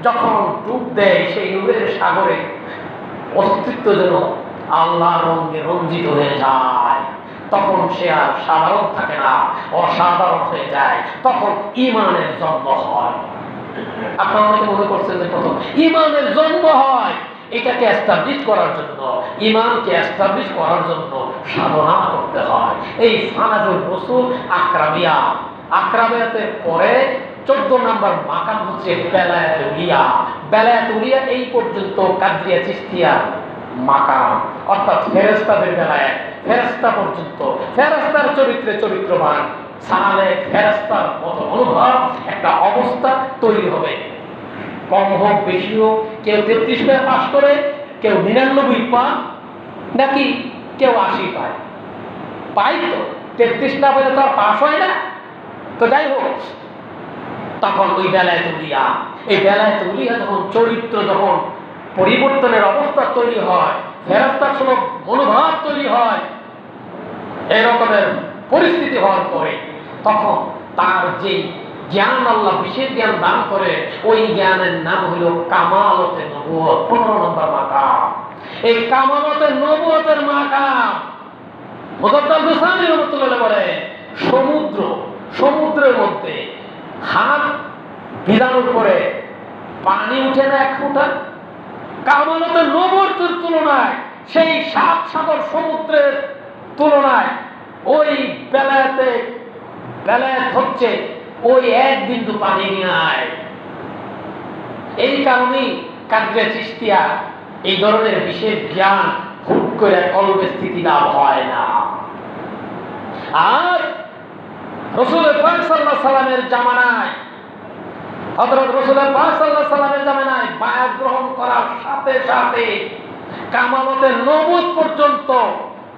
যখন ডুব দেয়, সেই নূরের সাগরে অস্তিত্ব যেন আল্লাহর রঙে রঞ্জিত হয়ে যায়। তখন সে আর সাধারণ থাকে না, অসাধারণ হয়ে যায়। তখন ঈমানের জন্ম হয়। আপনারা অনেকে মনে করছেন যে প্রথম ইমানের জন্ম হয় এটাকে এস্টাবলিশ করার জন্য, ইমানকে এস্টাবলিশ করার জন্য সাধনা করতে হয়। এই ফানাজুল রসুল আকরামিয়া, আকরামিয়াতের পরে 14 নম্বর মাকাম হচ্ছে বেলায়েত উলিয়া। বেলায়েত উলিয়া এই পর্যন্ত কাদরিয়া চিশতিয়া মাকাম, অর্থাৎ ফেরেশতাদের বেলায়েত, ফেরেশতা পর্যন্ত, ফেরেশতার চরিত্রে চরিত্রবান সালেক ফেরেশতার মতো অনুভব একটা অবস্থা তৈরি হবে। কম হোক বেশি হোক, কেউ 33 পায় পাশ করে, কেউ 99 পায়, নাকি কেউ 80 পায়। পাই তো 33 না পেলে তো আর পাশ হয় না। তো যাই হোক, তখন ওই বেলায়েত উলিয়া, এই বেলায়েত উলিয়া যখন চরিত্র যখন পরিবর্তনের অবস্থা তৈরি হয়, ফেরেশতার সঙ্গে মনোভাব তৈরি হয়, এরকমের পরিস্থিতি হওয়ার পরে তখন তার যে জ্ঞান আল্লাহ বিশেষ জ্ঞান দান করে, ওই জ্ঞানের নাম হলো কামালতে নবুয়ত। 15 নম্বর মাকাম। এই কামালতে নবুয়তের মাকাম মুজাদ্দাদ হুসাইনি রাহমাতুল্লাহ বলে, সমুদ্রের মধ্যে হাত ভিজানোর পরে পানি উঠে না 1 ফোঁটা। কামালতে নবুয়তের তুলনায় সেই 7 সাগর সমুদ্রের তুলনায় ওই বেলায়েত হচ্ছে ওই 1 বিন্দু পানি নাই। এই কারণেই কাদরিয়া চিশতিয়া এই ধরনের বিশেষ জ্ঞান হুট করে কলবে স্থিতি লাভ হয় না। আর রাসূল পাক সাল্লাল্লাহু আলাইহি সাল্লামের জামানায়, হযরত রাসূল পাক সাল্লাল্লাহু আলাইহি সাল্লামের জামানায় বায়াত গ্রহণ করার সাথে সাথে কামালতে নবুয়ত পর্যন্ত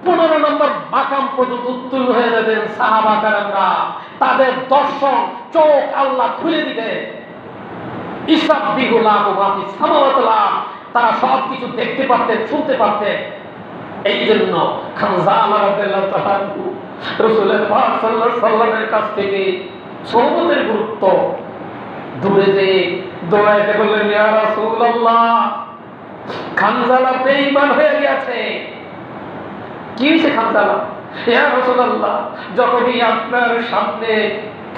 15 নম্বর মাকাম পর্যন্ত উত্তীর্ণ হয়ে যাবেন সাহাবা কেরামরা। তাদের দর্শন চোখ আল্লাহ খুলে দিবেন। ইসাববিহুল্লাহু মা ফিস সামাওয়াতি ওয়াল আরদ, তারা সব কিছু দেখতে পারতেন, শুনতে পারতেন। এই জন্য খানজামা রাদিয়াল্লাহু তাআলা রাসূল পাক সাল্লাল্লাহু আলাইহি সাল্লামের কাছ থেকে সোহবতের গুরুত্ব দূরে যে দোয়াইতে বললেন, ইয়া রাসূলুল্লাহ, খানজালা বেঈমান হয়ে গেছে। কি হয়েছে খানজালা? ইয়া রাসূলুল্লাহ, যখনই আপনার সামনে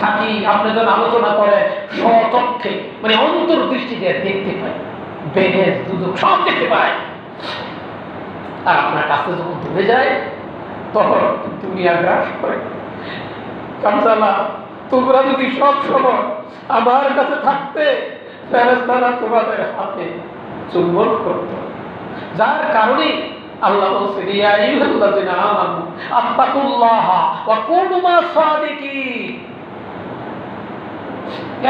থাকি, আপনি যখন আলোচনা করে স্বচক্ষে মানে অন্তর্দৃষ্টি দিয়ে দেখতে পাই, বেহেশ দুদক সব দেখতে পাই। আর আপনার কাছে যখন দূরে যায় তখন দুনিয়া গ্রাস করে। খানজালা, তোমরা যদি সব সময় আমার কাছে থাকতে, ফেরেশতারা তোমাদের হাতে চুম্বন করত। যার কারণে আল্লাহ বলছেন, ইয়া আইয়ুহাল্লাযিনা আমানু আত্তাকুল্লাহা ওয়া কুনু মা'আস সাদিকিন।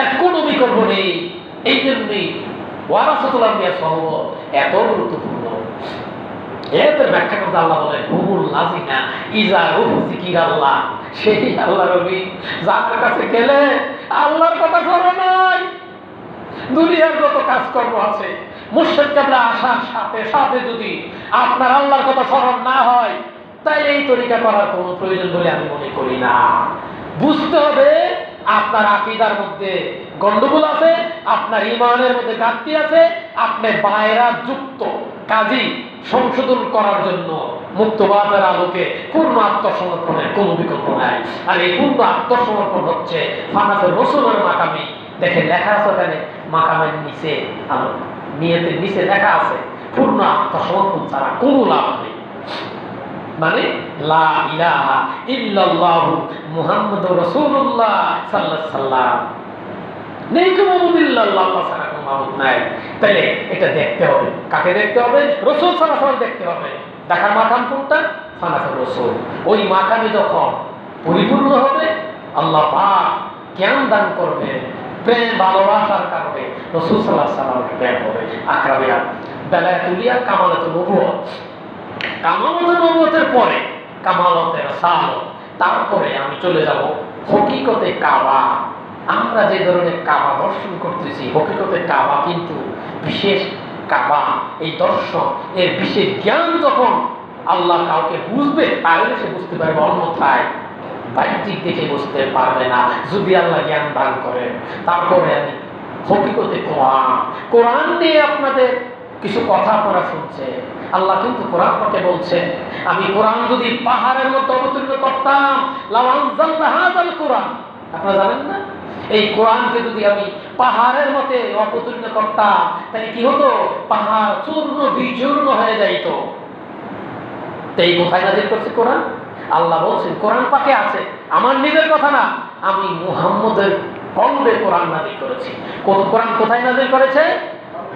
এর কোনো বিকল্প নেই। এই জন্যই ওয়ারাসাতুল আম্বিয়া সহবত এত গুরুত্বপূর্ণ। এর ব্যাখ্যা করতে আল্লাহ বলেন, হুমুল লাযিনা ইযা যিকিরাল্লাহ, সেই আল্লাহ নবী যার কাছে গেলে আল্লাহর কথা স্মরণ হয়। দুনিয়ার যত কাজকর্ম আছে, মুর্শিদ কেবলা আসার সাথে সাথে যদি আপনার আল্লাহর কথা স্মরণ না হয়, তাইলে এই তরিকা করার কোনো প্রয়োজন বলে আমি মনে করি না। বুঝতে হবে আপনার আকীদার মধ্যে গন্ডগোল আছে, আপনার ঈমানের মধ্যে ঘাটতি আছে, আপনি বাইরা যুক্ত কাজী সংশোধন করার জন্য মুক্তবাদের আলোকে পূর্ণ আত্মসমর্পণের কোনো বিকল্প নাই। আর এই পূর্ণ আত্মসমর্পণ হচ্ছে ফানাফের রসুলের মাকামি। দেখেন লেখা আছে ওখানে, মাকামের নিচে নিয়তের নিচে লেখা আছে, পূর্ণ আত্মসমর্পণ ছাড়া কোনো লাভ নেই। মানে লা ইলাহা ইল্লাল্লাহু মুহাম্মাদুর রাসূলুল্লাহ সাল্লাল্লাহু আলাইহি সাল্লাম, নেই কোনো মাবুদ ইল্লাল্লাহ, আল্লাহ ছাড়া কোনো মাবুদ নাই। তাহলে এটা দেখতে হবে। কাকে দেখতে হবে? রাসূল সাল্লাল্লাহু আলাইহি ওয়াসাল্লাম দেখতে হবে। দেখার মাকাম কোনটা? ফানাফের রাসূল। ওই মাকামে যখন পরিপূর্ণ হবে, আল্লাহ পাক জ্ঞান দান করবে, প্রেম ভালোবাসার কারণে রাসূল সাল্লাল্লাহু আলাইহি ওয়াসাল্লামের প্রেম হবে। আকরামিয়া, বেলায়েত উলিয়া, কামালাতুন নবুওয়াত। কামালাতুন নবুওয়াতের পরে কামালাতুর রিসালাত, তারপরে আমি চলে যাব হকিকতে কাবা। আমরা যে ধরনের কাবা দর্শন করতেছি, হকিকতে কাবা কিন্তু বিশেষ কাবা। এই দর্শন এর বিশেষ জ্ঞান যখন আল্লাহ কাউকে বুঝবে, তাহলে সে বুঝতে পারবে, অন্যথায় বাহ্যিক দেখে বুঝতে পারবে না, যদি আল্লাহ জ্ঞান দান করে। তারপরে আমি হকিকতে কোরআন নিয়ে আপনাদের কিছু কথা আপনারা শুনছে। আল্লাহ কিন্তু কোরআন পাকে বলছেন, আমি কোরআন যদি পাহাড়ের মতো অবতীর্ণ করতাম, লাউ আনজালনা হাযাল কোরআন, আপনারা জানেন না এই কোরআনকে যদি আমি পাহাড়ের মতে অবতীর্ণ করতাম তাহলে কি হতো? পাহাড় চূর্ণ বিচূর্ণ হয়ে যাইত। তো এই কোথায় নাজিল করছে কোরআন? আল্লাহ বলছেন কোরআন পাকে আছে, আমার নিজের কথা না, আমি মুহাম্মদের কলবে কোরআন নাজিল করেছি। কোরআন কোথায় নাজিল করেছে?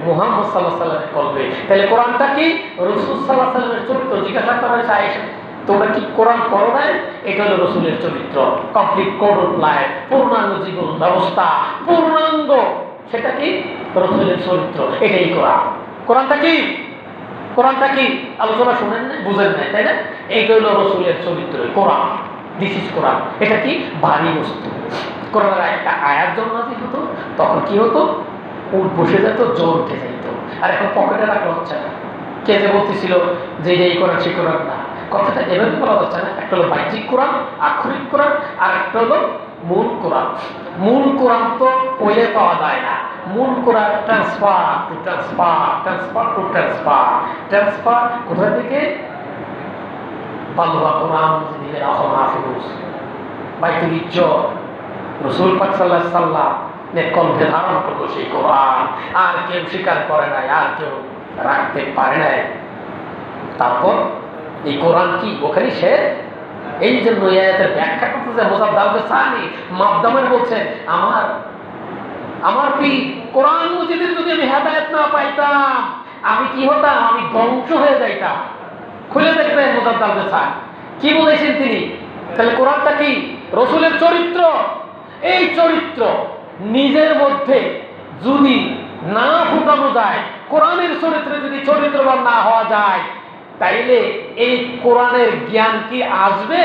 মুহাম্মদ সাল্লাল্লাহু আলাইহি ওয়াসাল্লামের কলবে। তাহলে কোরআনটা কি? রাসূল সাল্লাল্লাহু আলাইহি ওয়াসাল্লামের চরিত্র। জিজ্ঞাসা করা হয়েছে আয়েশা, তোমরা কি কোরআন পড়ো নাই? এটা হলো রাসূলের চরিত্র, কমপ্লিট কোড অফ লাইফ, পূর্ণাঙ্গ জীবন ব্যবস্থা, পূর্ণাঙ্গ। সেটা কি? রাসূলের চরিত্র, এটাই কোরআন। কোরআনটা কি? কোরআনটা কি? আলোচনা শুনেন না, বুঝেন না, তাই না? এইটা হলো রাসূলের চরিত্র, কোরআন। দিস ইজ কোরআন। এটা কি? ভারী বস্তু। কোরআনের একটা আয়াত যখন নাযিল হতো তখন কি হতো? উঠ বসে যেত, জ্বর উঠে যেত। আর এখন পকেটে রাখা হচ্ছে না। কে যে বলতেছিল যে এই কোরআন সে কোরআন না, কথাটা এভাবে বলা যাচ্ছে না। একটা হলো বাহ্যিক কোরআন, আক্ষরিক কোরআন, আর একটা হলো মূল কোরআন। মূল কোরআন তো পড়ে পাওয়া যায় না। মূল কোরআন transfer to transfer, transfer to transfer. Transfer কোথা থেকে? বাল্লা কোরআন দিলেন মাহফুজ, বাইতুল ইজ্জত, রাসূল পাক সাল্লাল্লাহু আলাইহি ওয়াসাল্লাম কলবে ধারণ করলো সেই কোরআন। আর কেউ স্বীকার করে নাই, আর কেউ রাখতে পারে নাই। তারপর এই কোরআন কি ওখানে সে এই জন্য এই আয়াতের ব্যাখ্যা করতেছে মুজাদ্দাদ সানি মাবদামের বলছেন, আমার পি কোরআন মজিদের যদি আমি হেদায়েত না পাইতাম আমি কি হতাম? আমি ধ্বংস হয়ে যাইতাম। খুলে দেখবেন মুজাদ্দাদ সানি কি বলেছেন তিনি। তাহলে কোরআনটা কি? রাসূলের চরিত্র। এই চরিত্র নিজের মধ্যে যদি না ফুটানো যায়, কোরআনের চরিত্রে যদি চরিত্রবান না হওয়া যায়, তাইলে এই কোরআনের জ্ঞান কি আসবে?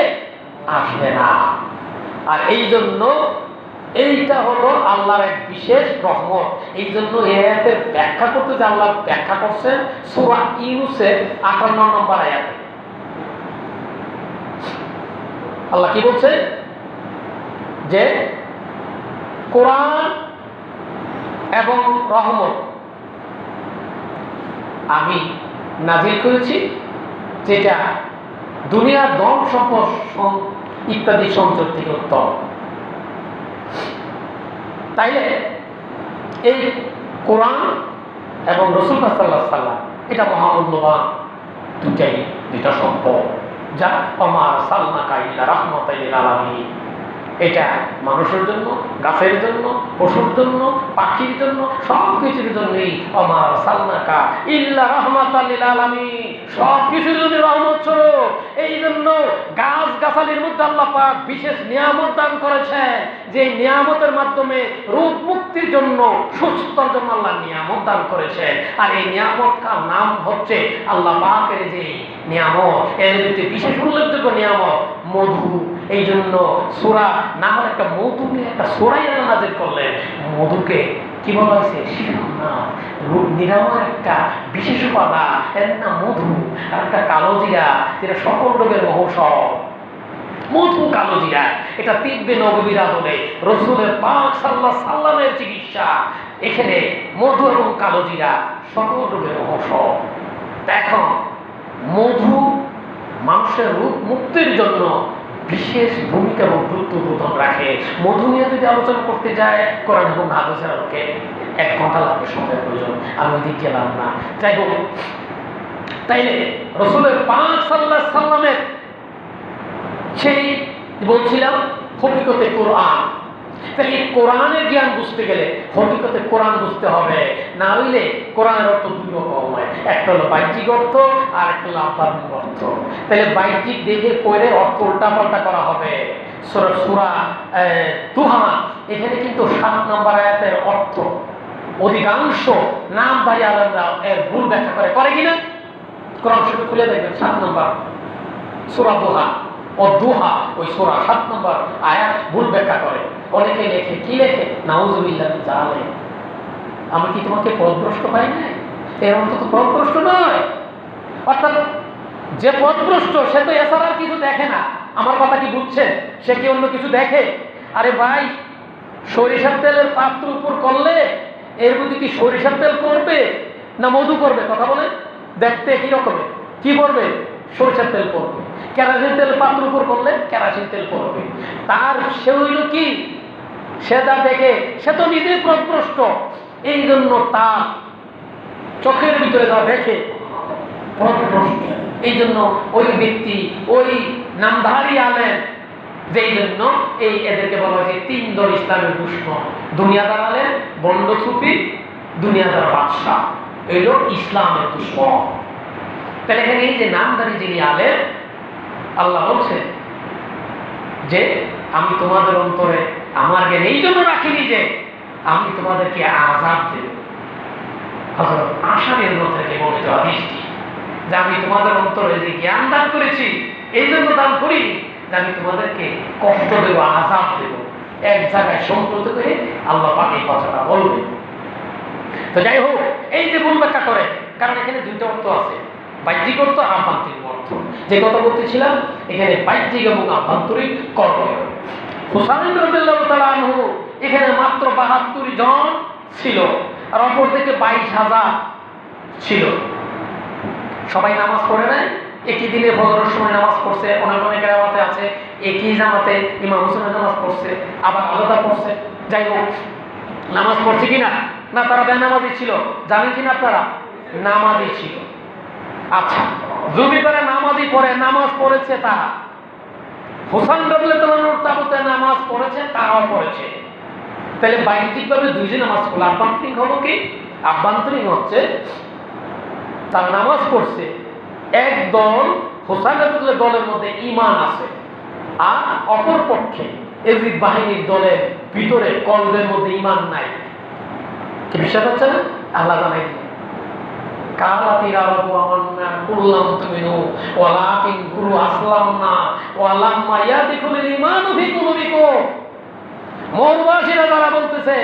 আসবে না। আর এই জন্য এইটা হলো আল্লাহর এক বিশেষ রহমত। এই জন্য এই আয়াতের ব্যাখ্যা করতে যে আল্লাহ ব্যাখ্যা করছেন সূরা ইউনূসের ৫৮ নম্বর আয়াতে। আল্লাহ কি বলছে? যে কোরআন এবং রহমত আমি নাজিল করেছি, যেটা দুনিয়ার ধন সম্পদ ইত্যাদি সঞ্চয় থেকে উত্তম। তাইলে এই কোরআন এবং রাসূল সাল্লাল্লাহু আলাইহি ওয়াসাল্লাম এটা মহামূল্যবান দুইটা সম্পদ, যা ওমা আরসালনাকা ইল্লা রাহমাতাল লিল আলামিন। এটা মানুষের জন্য, গাছের জন্য, পশুর জন্য, পাখির জন্য, সব কিছুর জন্যই ওমা আরসালনাকা ইল্লা রাহমাতাল লিল আলামিন, সব কিছুর জন্য রহমত স্বরূপ। এই জন্য গাছ গাছালির মধ্যে আল্লাহ পাক বিশেষ নিয়ামত দান করেছেন, যে নিয়ামতের মাধ্যমে রোগ মুক্তির জন্য, সুস্থতার জন্য আল্লাহ নিয়ামত দান করেছেন। আর এই নিয়ামতটার নাম হচ্ছে আল্লাহ পাকের যে নিয়ামত, এর ভিতরে বিশেষ উল্লেখযোগ্য নিয়ামত মধু। এই জন্য সূরা না হলে একটা মধু নিয়ে একটা সূরাই নাযিল করলেন। মধুকে কি বলা হয়েছে? শিফা, রোগ নিরাময়ের একটা বিশেষ উপাদান, এর নাম মধু। আর একটা কালোজিরা, যেটা সকল রোগের ঔষধ। মধু কালোজিরা এটা তিব্বে নববীর আদলে রাসূলের পাক সাল্লাল্লাহু আলাইহি সাল্লামের চিকিৎসা। এখানে মধু এবং কালোজিরা সকল রোগের ঔষধ। এখন মধু মানুষের রোগ মুক্তির জন্য বিশেষ ভূমিকা এবং গুরুত্ব প্রদান রাখে। মধু নিয়ে যদি আলোচনা করতে যায় কোরআন এবং হাদিসের আলোকে 1 ঘন্টা লাগবে, সময়ের প্রয়োজন, আমি ওইদিক গেলাম না। যাই হোক, তাইলে রাসূলের পাক সাল্লাল্লাহু আলাইহি সাল্লামের সেই বলছিলাম হকিকতে কোরআন। তাহলে এই কোরআনের জ্ঞান বুঝতে গেলে হকিকতে কোরআন বুঝতে হবে, না হইলে কোরআনের অর্থ দুই রকম হয়। একটা হলো বাহ্যিক অর্থ, আর একটা হলো আধ্যাত্মিক অর্থ। তাহলে বাহ্যিক দেখে পড়ে অর্থ উল্টাপাল্টা করা হবে। সূরা দুহা এখানে কিন্তু 7 নম্বর আয়াতের অর্থ অধিকাংশ নাম ভাই আলাদা এর ভুল ব্যাখ্যা করে কিনা? কোরআন শরীফ খুলে দেখবেন 7 নম্বর সূরা দুহা ও দুহা, ওই সূরা 7 নম্বর আয়াত ভুল ব্যাখ্যা করে। অনেকে লেখে, কি লেখে? নাউযুবিল্লাহ মিন যালিক। আমি কি তোমাকে পথভ্রষ্ট পাই নাই? এর অর্থ তো পথভ্রষ্ট নয়। অর্থাৎ যে পথভ্রষ্ট সে তো এছাড়া কিছু দেখে না। আমার কথা কি বুঝছেন? সে কি অন্য কিছু দেখে? আরে ভাই, সরিষার তেলের পাত্র উপর করলে এর মধ্যে কি সরিষার তেল পড়বে না মধু পড়বে? কথা বলে দেখতে কি রকমের? কি পড়বে? সরিষার তেল পড়বে। কেরাসিন তেল পাত্র উপর করলে কেরাসিন তেল পড়বে। তার সে হইল কি সে যা দেখে সে তো নিজেই পথভ্রষ্ট, এই জন্য তার চোখের ভিতরে যা দেখে পথভ্রষ্ট। এই জন্য ওই ব্যক্তি, ওই নামধারী আলেম, যেই জন্য এদেরকে বলা হয়েছে তিন দল ইসলামের দুশমন। দুনিয়াদার আলেম, বন্ড সুফি, দুনিয়াদার বাদশাহ, এগুলো ইসলামের দুশমন। তাহলে এখানে এই যে নামধারী যিনি আলেম, আল্লাহ বলছেন যে আমি তোমাদের অন্তরে আমার জ্ঞান এই জন্য রাখিনি যে আমি তোমাদেরকে আযাব দেব। হযরত আশারের মধ্যে থেকে বর্ণিত হাদিসটি, যে আমি তোমাদের অন্তরে যে জ্ঞান দান করেছি এই জন্য দান করিনি যে আমি তোমাদেরকে কষ্ট দেব, আযাব দেব। এক জায়গায় সম্পর্ক করে আল্লাহ পাক এই কথাটা বলবেন। তো যাই হোক, এই যে ভুল ব্যাখ্যা করে, কারণ এখানে দুইটা অর্থ আছে, বাহ্যিক অর্থ, আভ্যন্তরীণ অর্থ। যে কথা বলতেছিলাম, এখানে বাহ্যিক এবং আভ্যন্তরীণ কর্ম। হুসাইন রাদিয়াল্লাহু তাআলা আনহু এখানে মাত্র ৭২ জন ছিল, আর অপর দিকে ২২,০০০ ছিল। সবাই নামাজ পড়ে নাই, একই দিনে ফজরের সময় নামাজ পড়ছে, অনেক জামাতে আছে একই জামাতে ইমাম হোসেনের নামাজ পড়ছে, আবার আলাদা পড়ছে। যাই হোক, নামাজ পড়ছে কিনা না, তারা বেনামাজি ছিল, জানেন কিনা আপনারা? নামাজি ছিল। আচ্ছা, যদি তারা নামাজি পড়ে, নামাজ পড়েছে তারা, হুসাইন রাদিয়াল্লাহু তাআলার তাবুতে নামাজ পড়েছে, তারাও পড়েছে, তাহলে বাহ্যিকভাবে দুইজন নামাজ পড়লো। আভ্যন্তরীণ হলো কি? আভ্যন্তরীণ হচ্ছে তারা নামাজ পড়ছে, একদল হুসাইন রাদিয়াল্লাহু দলের মধ্যে ঈমান আছে, আর অপর পক্ষে এজিদ বাহিনীর দলের ভিতরে কলবের মধ্যে ঈমান নাই। কি বিশ্বাস হচ্ছে না? আল্লাহ জানাই দিলেন, কালাতির আরাবু আমান্না কুল্লাম তুমিনু ওয়ালাকিন কুলু আসলামনা ওয়ালাম্মা ইয়াদিকুল ঈমানু ফি কুলুবিকুম। মরবাসীরা যারা বলতেছে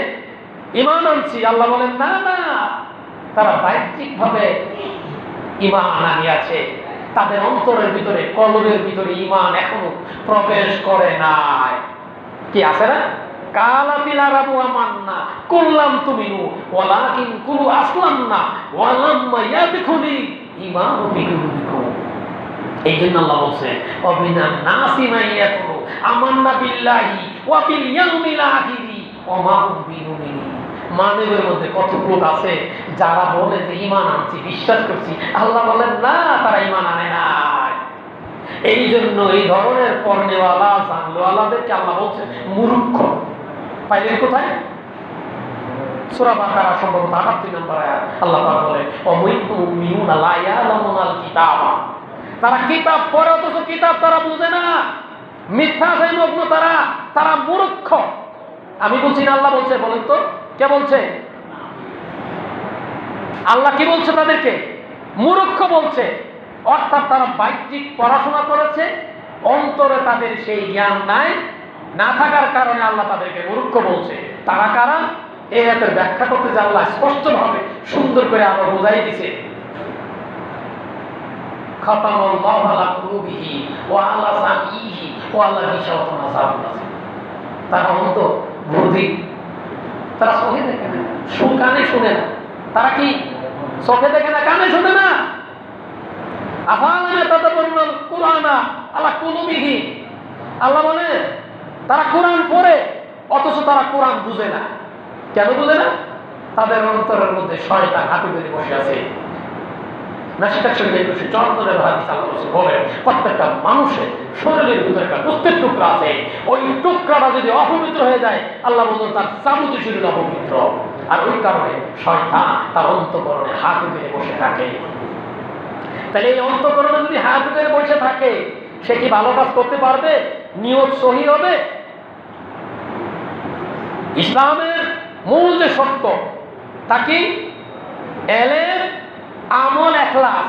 ঈমান আনছি, আল্লাহ বলেন না না, তারা বাহ্যিকভাবে ঈমান আনিয়াছে, তাদের অন্তরের ভিতরে, কলবের ভিতরে ঈমান এখনো প্রবেশ করে নাই। কি আছে না? কালাতিল আরাবু আমান্না কুল্লাম তুমিনু ওয়ালাকিন কুলু আসলামনা ওয়ালাম্মা ইয়াদখুল ঈমানু ফি কুলুবিকুম। এই জন্য আল্লাহ বলছে অবিনান নাসি মান ইয়াকুলু আমান্না বিল্লাহি ওয়া বিল ইয়াউমিল আখিরি ওয়া মা হুম বিমুমিনিন। মানবের মধ্যে কত লোক আছে যারা বলে যে ঈমান আনছি, বিশ্বাস করছি, আল্লাহ বলেন না, তারা ঈমান আনে নাই। এই জন্য এই ধরনের পর্নেওয়ালা, জানওয়ালাদেরকে আল্লাহ বলছেন মূর্খ। পাইলেন কোথায়? সূরা বাকারা সম্ভবত ৭৮ নম্বর আয়াত। আল্লাহ পাক বলে ওয়ামিনুনা লা ইয়ালামুনাল কিতাবা, তারা কিতাব পড়ে অথচ কিতাব তারা বুঝে না, মিথ্যাচারী মগ্ন তারা, তারা মূর্খ। আমি বলছি না, আল্লাহ বলছে। বলেন তো কে বলছে? আল্লাহ কি বলছে? তাদেরকে মূর্খ বলছে। অর্থাৎ তারা বাহ্যিক পড়াশোনা করেছে, অন্তরে তাদের সেই জ্ঞান নাই, না থাকার কারণে আল্লাহ তাদেরকে মূর্খ বলছে। তারা কারা? এই আয়াতের ব্যাখ্যা করতে যে আল্লাহ স্পষ্টভাবে সুন্দর করে আবার বোঝাই দিয়েছে, খাতামাল্লাহু আলা কুলুবিহি ওয়া আলা সামিহি ওয়া আলা গিশাওয়াতিন আযাবুন। তারা অন্ত বধির, তারা চোখে দেখে না, কানে শুনে না। তারা কি চোখে দেখে না, কানে শুনে না? আফালামা তাদাব্বারুল কুরআনা আলা কুলুবিহি। আল্লাহ বলে তারা কোরআন পড়ে অথচ তারা কোরআন বুঝে না। কেন বুঝে না? তাদের অন্তরের মধ্যে শয়তান হাঁটু গেড়ে বসে আছে। নাসিকার সঙ্গে বসে চন্দ্রের হাদিস আল্লাহ বলেন প্রত্যেকটা মানুষের শরীরের ভিতরে একটা প্রত্যেক টুকরা আছে, ওই টুকরাটা যদি অপবিত্র হয়ে যায়, আল্লাহ বলেন তার যাবতীয় শরীর অপবিত্র। আর ওই কারণে শয়তান তার অন্তঃকরণে হাঁটু গেড়ে বসে থাকে। তাহলে এই অন্তঃকরণে যদি হাঁটু গেড়ে বসে থাকে, সে কি ভালো কাজ করতে পারবে? নিয়ত সহি হবে? ইসলামের মূল যে সত্য তা কি? এলেম, আমল, ইখলাস।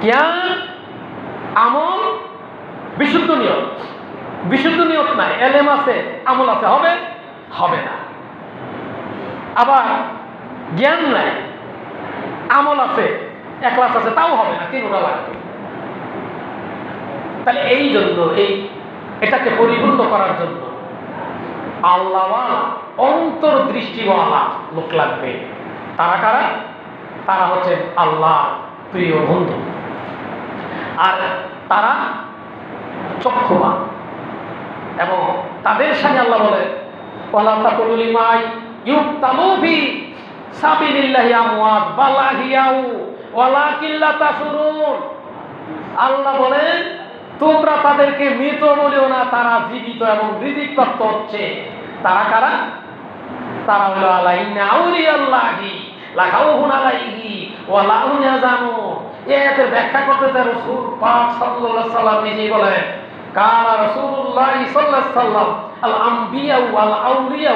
জ্ঞান, আমল, বিশুদ্ধ নিয়ত। বিশুদ্ধ নিয়ত নাই, এলেম আছে, আমল আছে, হবে? হবে না। আবার জ্ঞান নাই, আমল আছে, ইখলাস আছে, তাও হবে না, তিনটা লাগবে। তাহলে এই জন্য এটাকে পরিপূর্ণ করার জন্য আল্লাহওয়ালা, অন্তর্দৃষ্টিওয়ালা লোক লাগবে। তারা কারা? তারা হচ্ছে আল্লাহ প্রিয় বন্ধু, আর তারা চক্ষুবান এবং তাদের সাথে আল্লাহ বলে ওয়ালা তাকুলু লিমা ইউক্তালু ফি সাবিলিল্লাহি আমওয়াত বাল আহইয়াউ ওয়ালাকিন লা তাশউরুন। আল্লাহ বলেন তোমরা তাদেরকে মৃত বলিও না, তারা জীবিত এবং রিজিক প্রাপ্ত হচ্ছে। তারা কারা? তারা হলো আলাইনা আউলিয়াল্লাহি লা খাউফুন আলাইহি ওয়া লা হুম ইয়াহজানুন। এই আয়াতের ব্যাখ্যা করতে রাসূল পাক সাল্লাল্লাহু আলাইহি সাল্লাম নিজেই বলেন কালা রাসূলুল্লাহ সাল্লাল্লাহু আলাইহি সাল্লাম আল আমবিয়া ওয়াল আউলিয়া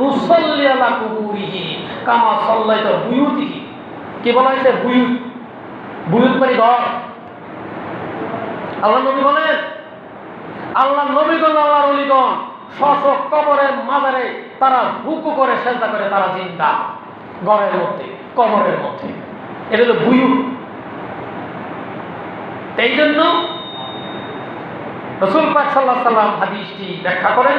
নুসাল্লি আলা কুবুরিহি কামা সাল্লাইতা বুয়ুতিহি। কি বলা হয়েছে? বুয়ুত। বুয়ুত মানে ঘর। আল্লাহ নবী বলেন আল্লাহ নবীগণ আল্লাহর ওলিগণ স্ব কবরের মাজারে তারা রুকু করে সেজদা করে, তারা জিন্দা ঘরের মধ্যে, কবরের মধ্যে। এটা হলো বুয়ুত। এই জন্য রাসূল পাক সাল্লাল্লাহু আলাইহি সাল্লাম হাদিসটি ব্যাখ্যা করেন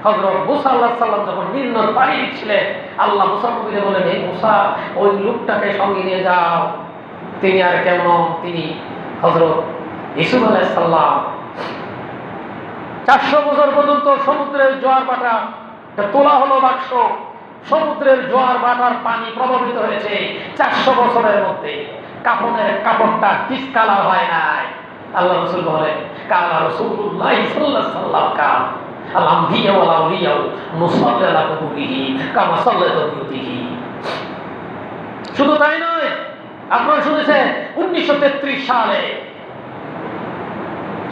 হযরত মুসা আলাইহিস সালাম যখন নির্নর পানি দিচ্ছিলেন, আল্লাহ মুসা নবীকে বলেন হে মুসা ওই লোকটাকে সঙ্গে নিয়ে যাও। তিনি আর কেমন? তিনি হযরত ইউসুফ আলাইহিস সালাম 400 বছর পর্যন্ত সমুদ্রের জোয়ার ভাটা তোলা হলো বাক্স, সমুদ্রের জোয়ার ভাটার পানি প্রভাবিত হয়েছে 400 বছরের মধ্যে। কাফনের কাপড়টা ডিসকালার হয় নাই। আল্লাহ রাসূল বলেন কালা রাসূলুল্লাহ সাল্লাল্লাহু আলাইহি ওয়াসাল্লাম কাল আল আমবিয়া ওয়াল আউলিয়া নুসাল্লি আলা কুবুরিহি কামা সাল্লাতু বিহি। শুধু তাই নয়, আপনারা শুনেছেন 1933 সালে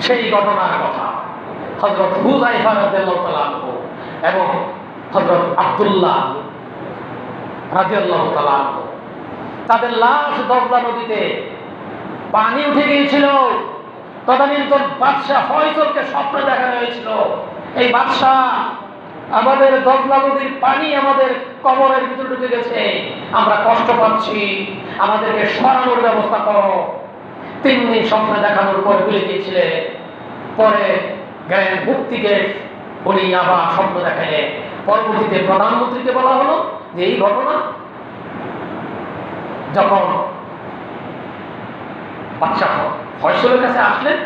সেই ঘটনার কথা। হযরত হুযায়ফা রাদিয়াল্লাহু তাআলা আনহু এবং হযরত আব্দুল্লাহ রাদিয়াল্লাহু তাআলা আনহু তাদের লাশ দজলা নদীতে পানি উঠে গিয়েছিল। তদানীন্তন বাদশাহ ফয়সলকে স্বপ্ন দেখানো হয়েছিল এই বাদশাহ আমাদের দজলা নদীর পানি আমাদের কবরের ভিতরে ঢুকে গেছে, আমরা কষ্ট পাচ্ছি, আমাদেরকে সরানোর ব্যবস্থা করো। 3 দিন স্বপ্ন দেখানোর পর ভুলে গিয়েছিলেন। পরে জ্ঞান মুক্তিকে উনি আবার স্বপ্ন দেখাইলেন। পরবর্তীতে প্রধানমন্ত্রীকে বলা হলো যে এই ঘটনা যখন বাদশাহ ফয়সলের কাছে আসলেন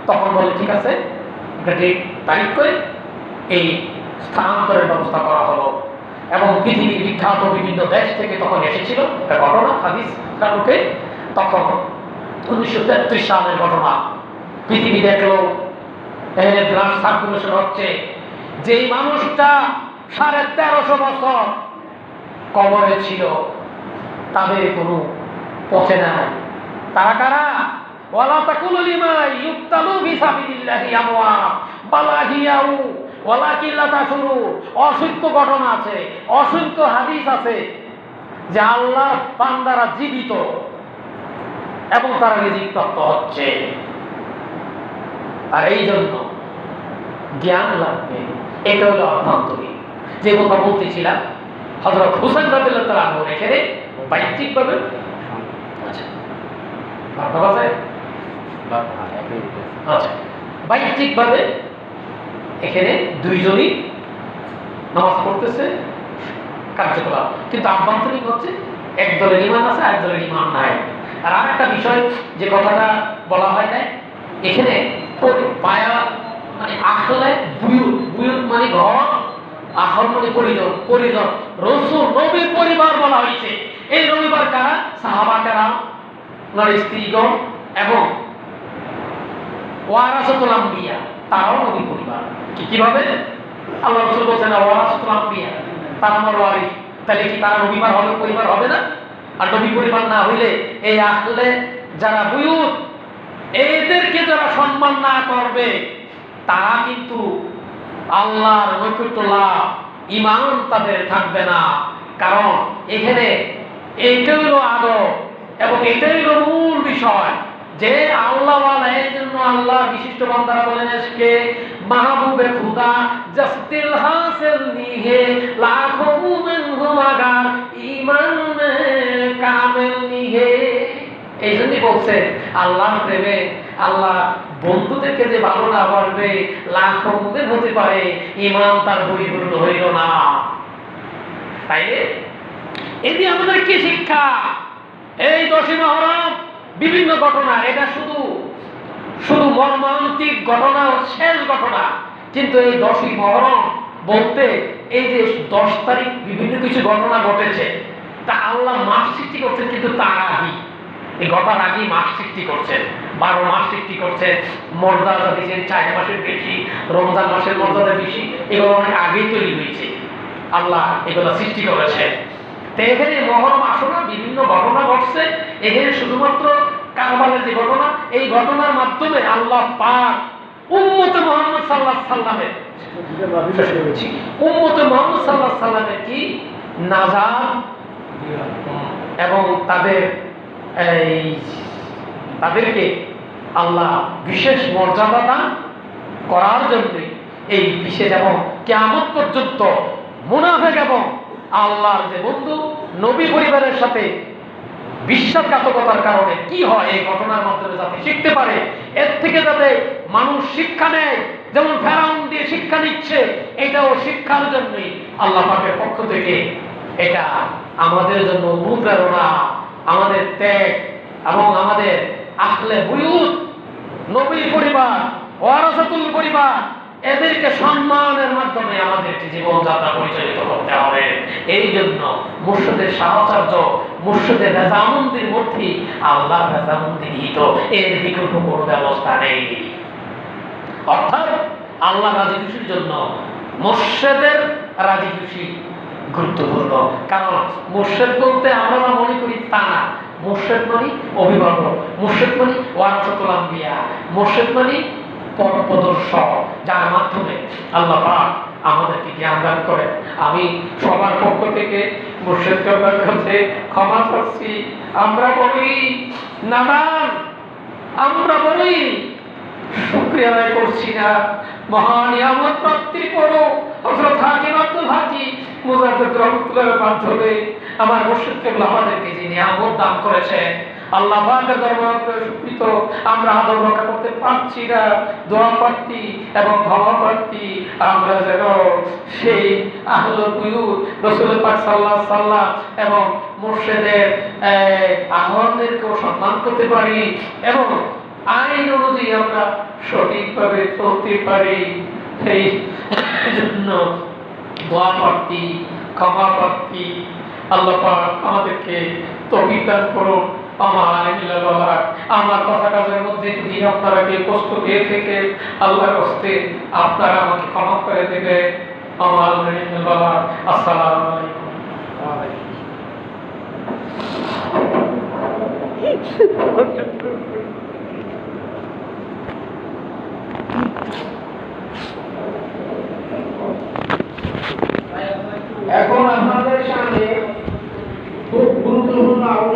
তখন বলে ঠিক আছে একটা ডেট তারিখ করে এই স্থানান্তরের ব্যবস্থা করা হলো। এবং পৃথিবীর বিখ্যাত বিভিন্ন দেশ থেকে তখন এসেছিল একটা ঘটনা হাদিস কানুকে। তখন 1933 সালের ঘটনা। পৃথিবী দেখলো এখানে ব্লাড সার্কুলেশন হচ্ছে। যেই মানুষটা 1350 বছর কবরে ছিল তাদের কোনো পচে নাই। তারা কারা? ওয়ালা তাকুলু লিমা ইউক্তালু ফি সাবিলিল্লাহি আমওয়াত বাল আহইয়াউ ওয়ালাকিন লা তাশউরুন। অসংখ্য ঘটনা আছে, অসংখ্য হাদিস আছে যে আল্লাহর বান্দারা জীবিত এবং তারা রিজিক প্রাপ্ত হচ্ছে। আর এই জন্য জ্ঞান লাগবে। এটা হলো অভ্যন্তরীণ। যে কথা বলতেছিলাম হযরত হুসাইন রাদিয়াল্লাহু তাআলা আনহু এখানে বাহ্যিকভাবে বাহ্যিকভাবে এখানে দুইজনই নামাজ পড়তেছে কার্যকলাপ, কিন্তু আভ্যন্তরিক হচ্ছে এক দলের ইমান আছে আর এক দলের ইমান নাই। আর আরেকটা বিষয় যে কথাটা বলা হয় না এখানে পায়া মানে আসলে বুয়ুত, বুয়ুত মানে ঘর, আহর মানে পরিজন, পরিজন রাসূল নবীর পরিবার বলা হয়েছে। এই রবিবার কারা? সাহাবা কারা, ওনার স্ত্রীগণ এবং ওয়ারাসাতুল আম্বিয়া, তারাও নবীর পরিবার। কিভাবে? আল্লাহ রাসূল বলেছেন ওয়ারাসাতুল আম্বিয়া, তারা আমার ওয়ারিস। তাহলে কি তারা নবীর পরিবার হবে না? আর নবী পরিবার না হইলে এই আসলে যারা বুয়ুত এদেরকে যারা সম্মান না করবে তারা কিন্তু আল্লাহর নৈকট্য লাভ, ঈমান তাদের থাকবে না। কারণ এখানে এইটাই হলো আদব এবং এটাই হলো মূল বিষয় যে আল্লাহ ওয়ালা। এই জন্য আল্লাহ বিশিষ্ট বান্দারা বলেন আজকে মাহবুবে খুদা জাস্তিল হাসিল নিহে লাখো মুমিন হুমাগার ঈমান মে কামিল নিহে। এই জন্যই বলছে আল্লাহর প্রেমে আল্লাহ বন্ধুদেরকে যে ভালো না করবে লাখো মুমিন হতে পারে, ঈমান তার পরিপূর্ণ হইল না। তাই এটি আমাদের কি শিক্ষা? এই 10ই মুহররম বিভিন্ন ঘটনা, এটা শুধু মর্মান্তিক ঘটনা, শেষ ঘটনা। কিন্তু এই 10ই মহরম বলতে এই যে 10 তারিখ বিভিন্ন কিছু ঘটনা ঘটেছে, তা আল্লাহ মাস সৃষ্টি করছেন কিন্তু তার আগেই, এই ঘটার আগেই মাস সৃষ্টি করছেন, 12 মাস সৃষ্টি করছেন, মর্যাদা দিয়েছেন 4 মাসের বেশি, রমজান মাসের মর্যাদা বেশি, এগুলো অনেক আগেই তৈরি হয়েছে, আল্লাহ এগুলো সৃষ্টি করেছেন। তো এখানে মহরম আসলে বিভিন্ন ঘটনা ঘটছে, এখানে শুধুমাত্র কারবালের যে ঘটনা, এই ঘটনার মাধ্যমে আল্লাহ পাক উম্মতে মুহাম্মদ সাল্লাল্লাহু আলাইহি সাল্লামের উম্মতে মুহাম্মদ সাল্লাল্লাহু আলাইহি সাল্লামের কি নাজাত এবং তাদেরকে আল্লাহ বিশেষ মর্যাদা দান করার জন্য এই বিশেষ এবং কিয়ামত পর্যন্ত মুনাফিক এবং আল্লাহর যে বন্ধু নবী পরিবারের সাথে বিশ্বাসঘাতকতার কারণে কি হয় এই ঘটনার মাধ্যমে যাতে শিখতে পারে, এর থেকে যাতে মানুষ শিক্ষা নেয়, যেমন ফেরাউন দিয়ে শিক্ষা নিচ্ছে, এটাও শিক্ষার জন্যই আল্লাহ পাকের পক্ষ থেকে এটা আমাদের জন্য অনুপ্রেরণা, আমাদের ত্যাগ এবং আমাদের আহলে বুয়ুত নবী পরিবার, ওয়ারাসাতুল পরিবার, এদেরকে সম্মানের মাধ্যমে আমাদের জীবনযাত্রা পরিচালিত করতে হবে। এই জন্য মুর্শিদের সাহচর্য, মুর্শিদের রেজামন্দির মধ্যে আল্লাহর রেজামন্দি নিহিত, এর বিকল্প কোনো ব্যবস্থা নেই। অর্থাৎ আল্লাহ রাজি খুশির জন্য মুর্শিদের রাজি খুশি গুরুত্বপূর্ণ। কারণ মুর্শিদ বলতে আমরা মনে করি তা না, মুর্শিদ মানে অভিভাবক, মুর্শিদ মানে ওয়ারাসাতুল আম্বিয়া, মুর্শিদ মানে পথপ্রদর্শক, যার মাধ্যমে আল্লাহ পাক আমাদেরকে জ্ঞান দান করেন। আমি সবার পক্ষ থেকে মুর্শিদ কাবার কাছে ক্ষমা চাচ্ছি। আমরা বলি নাদান, আমরা বলি শুকরিয়া আদায় করছি না। মহান নিয়ামত প্রাপ্তির পরও হযরত হাকিম আব্দুল হাকিম মুজাদ্দিদ রহমাতুল্লাহর মাধ্যমে আমার মুর্শিদ কেবল আমাদেরকে যে নিয়ামত দান করেছেন, আল্লাহ পাকের দরবারে শুকরিত, আমরা আদব রক্ষা করতে পারছি না। দোয়া প্রার্থী এবং ক্ষমা প্রার্থী আমরা যেন সেই আহলে বুয়ুত রাসূল পাক সাল্লাল্লাহু আলাইহি সাল্লাম এবং মুর্শিদের আহ্বানদেরকেও সম্মান করতে পারি এবং আইন অনুযায়ী আমরা সঠিকভাবে চলতে পারি। সেই জন্য দোয়া প্রার্থী, ক্ষমা প্রার্থী, আল্লাহ পাক আমাদেরকে তৌফিক দান করুন। আমার কথা কাজের মধ্যে যদি আপনারা কেউ কষ্ট পেয়ে থেকে আল্লাহর হস্তে আপনারা আমাকে ক্ষমা করে দেবে। আসসালামু আলাইকুম।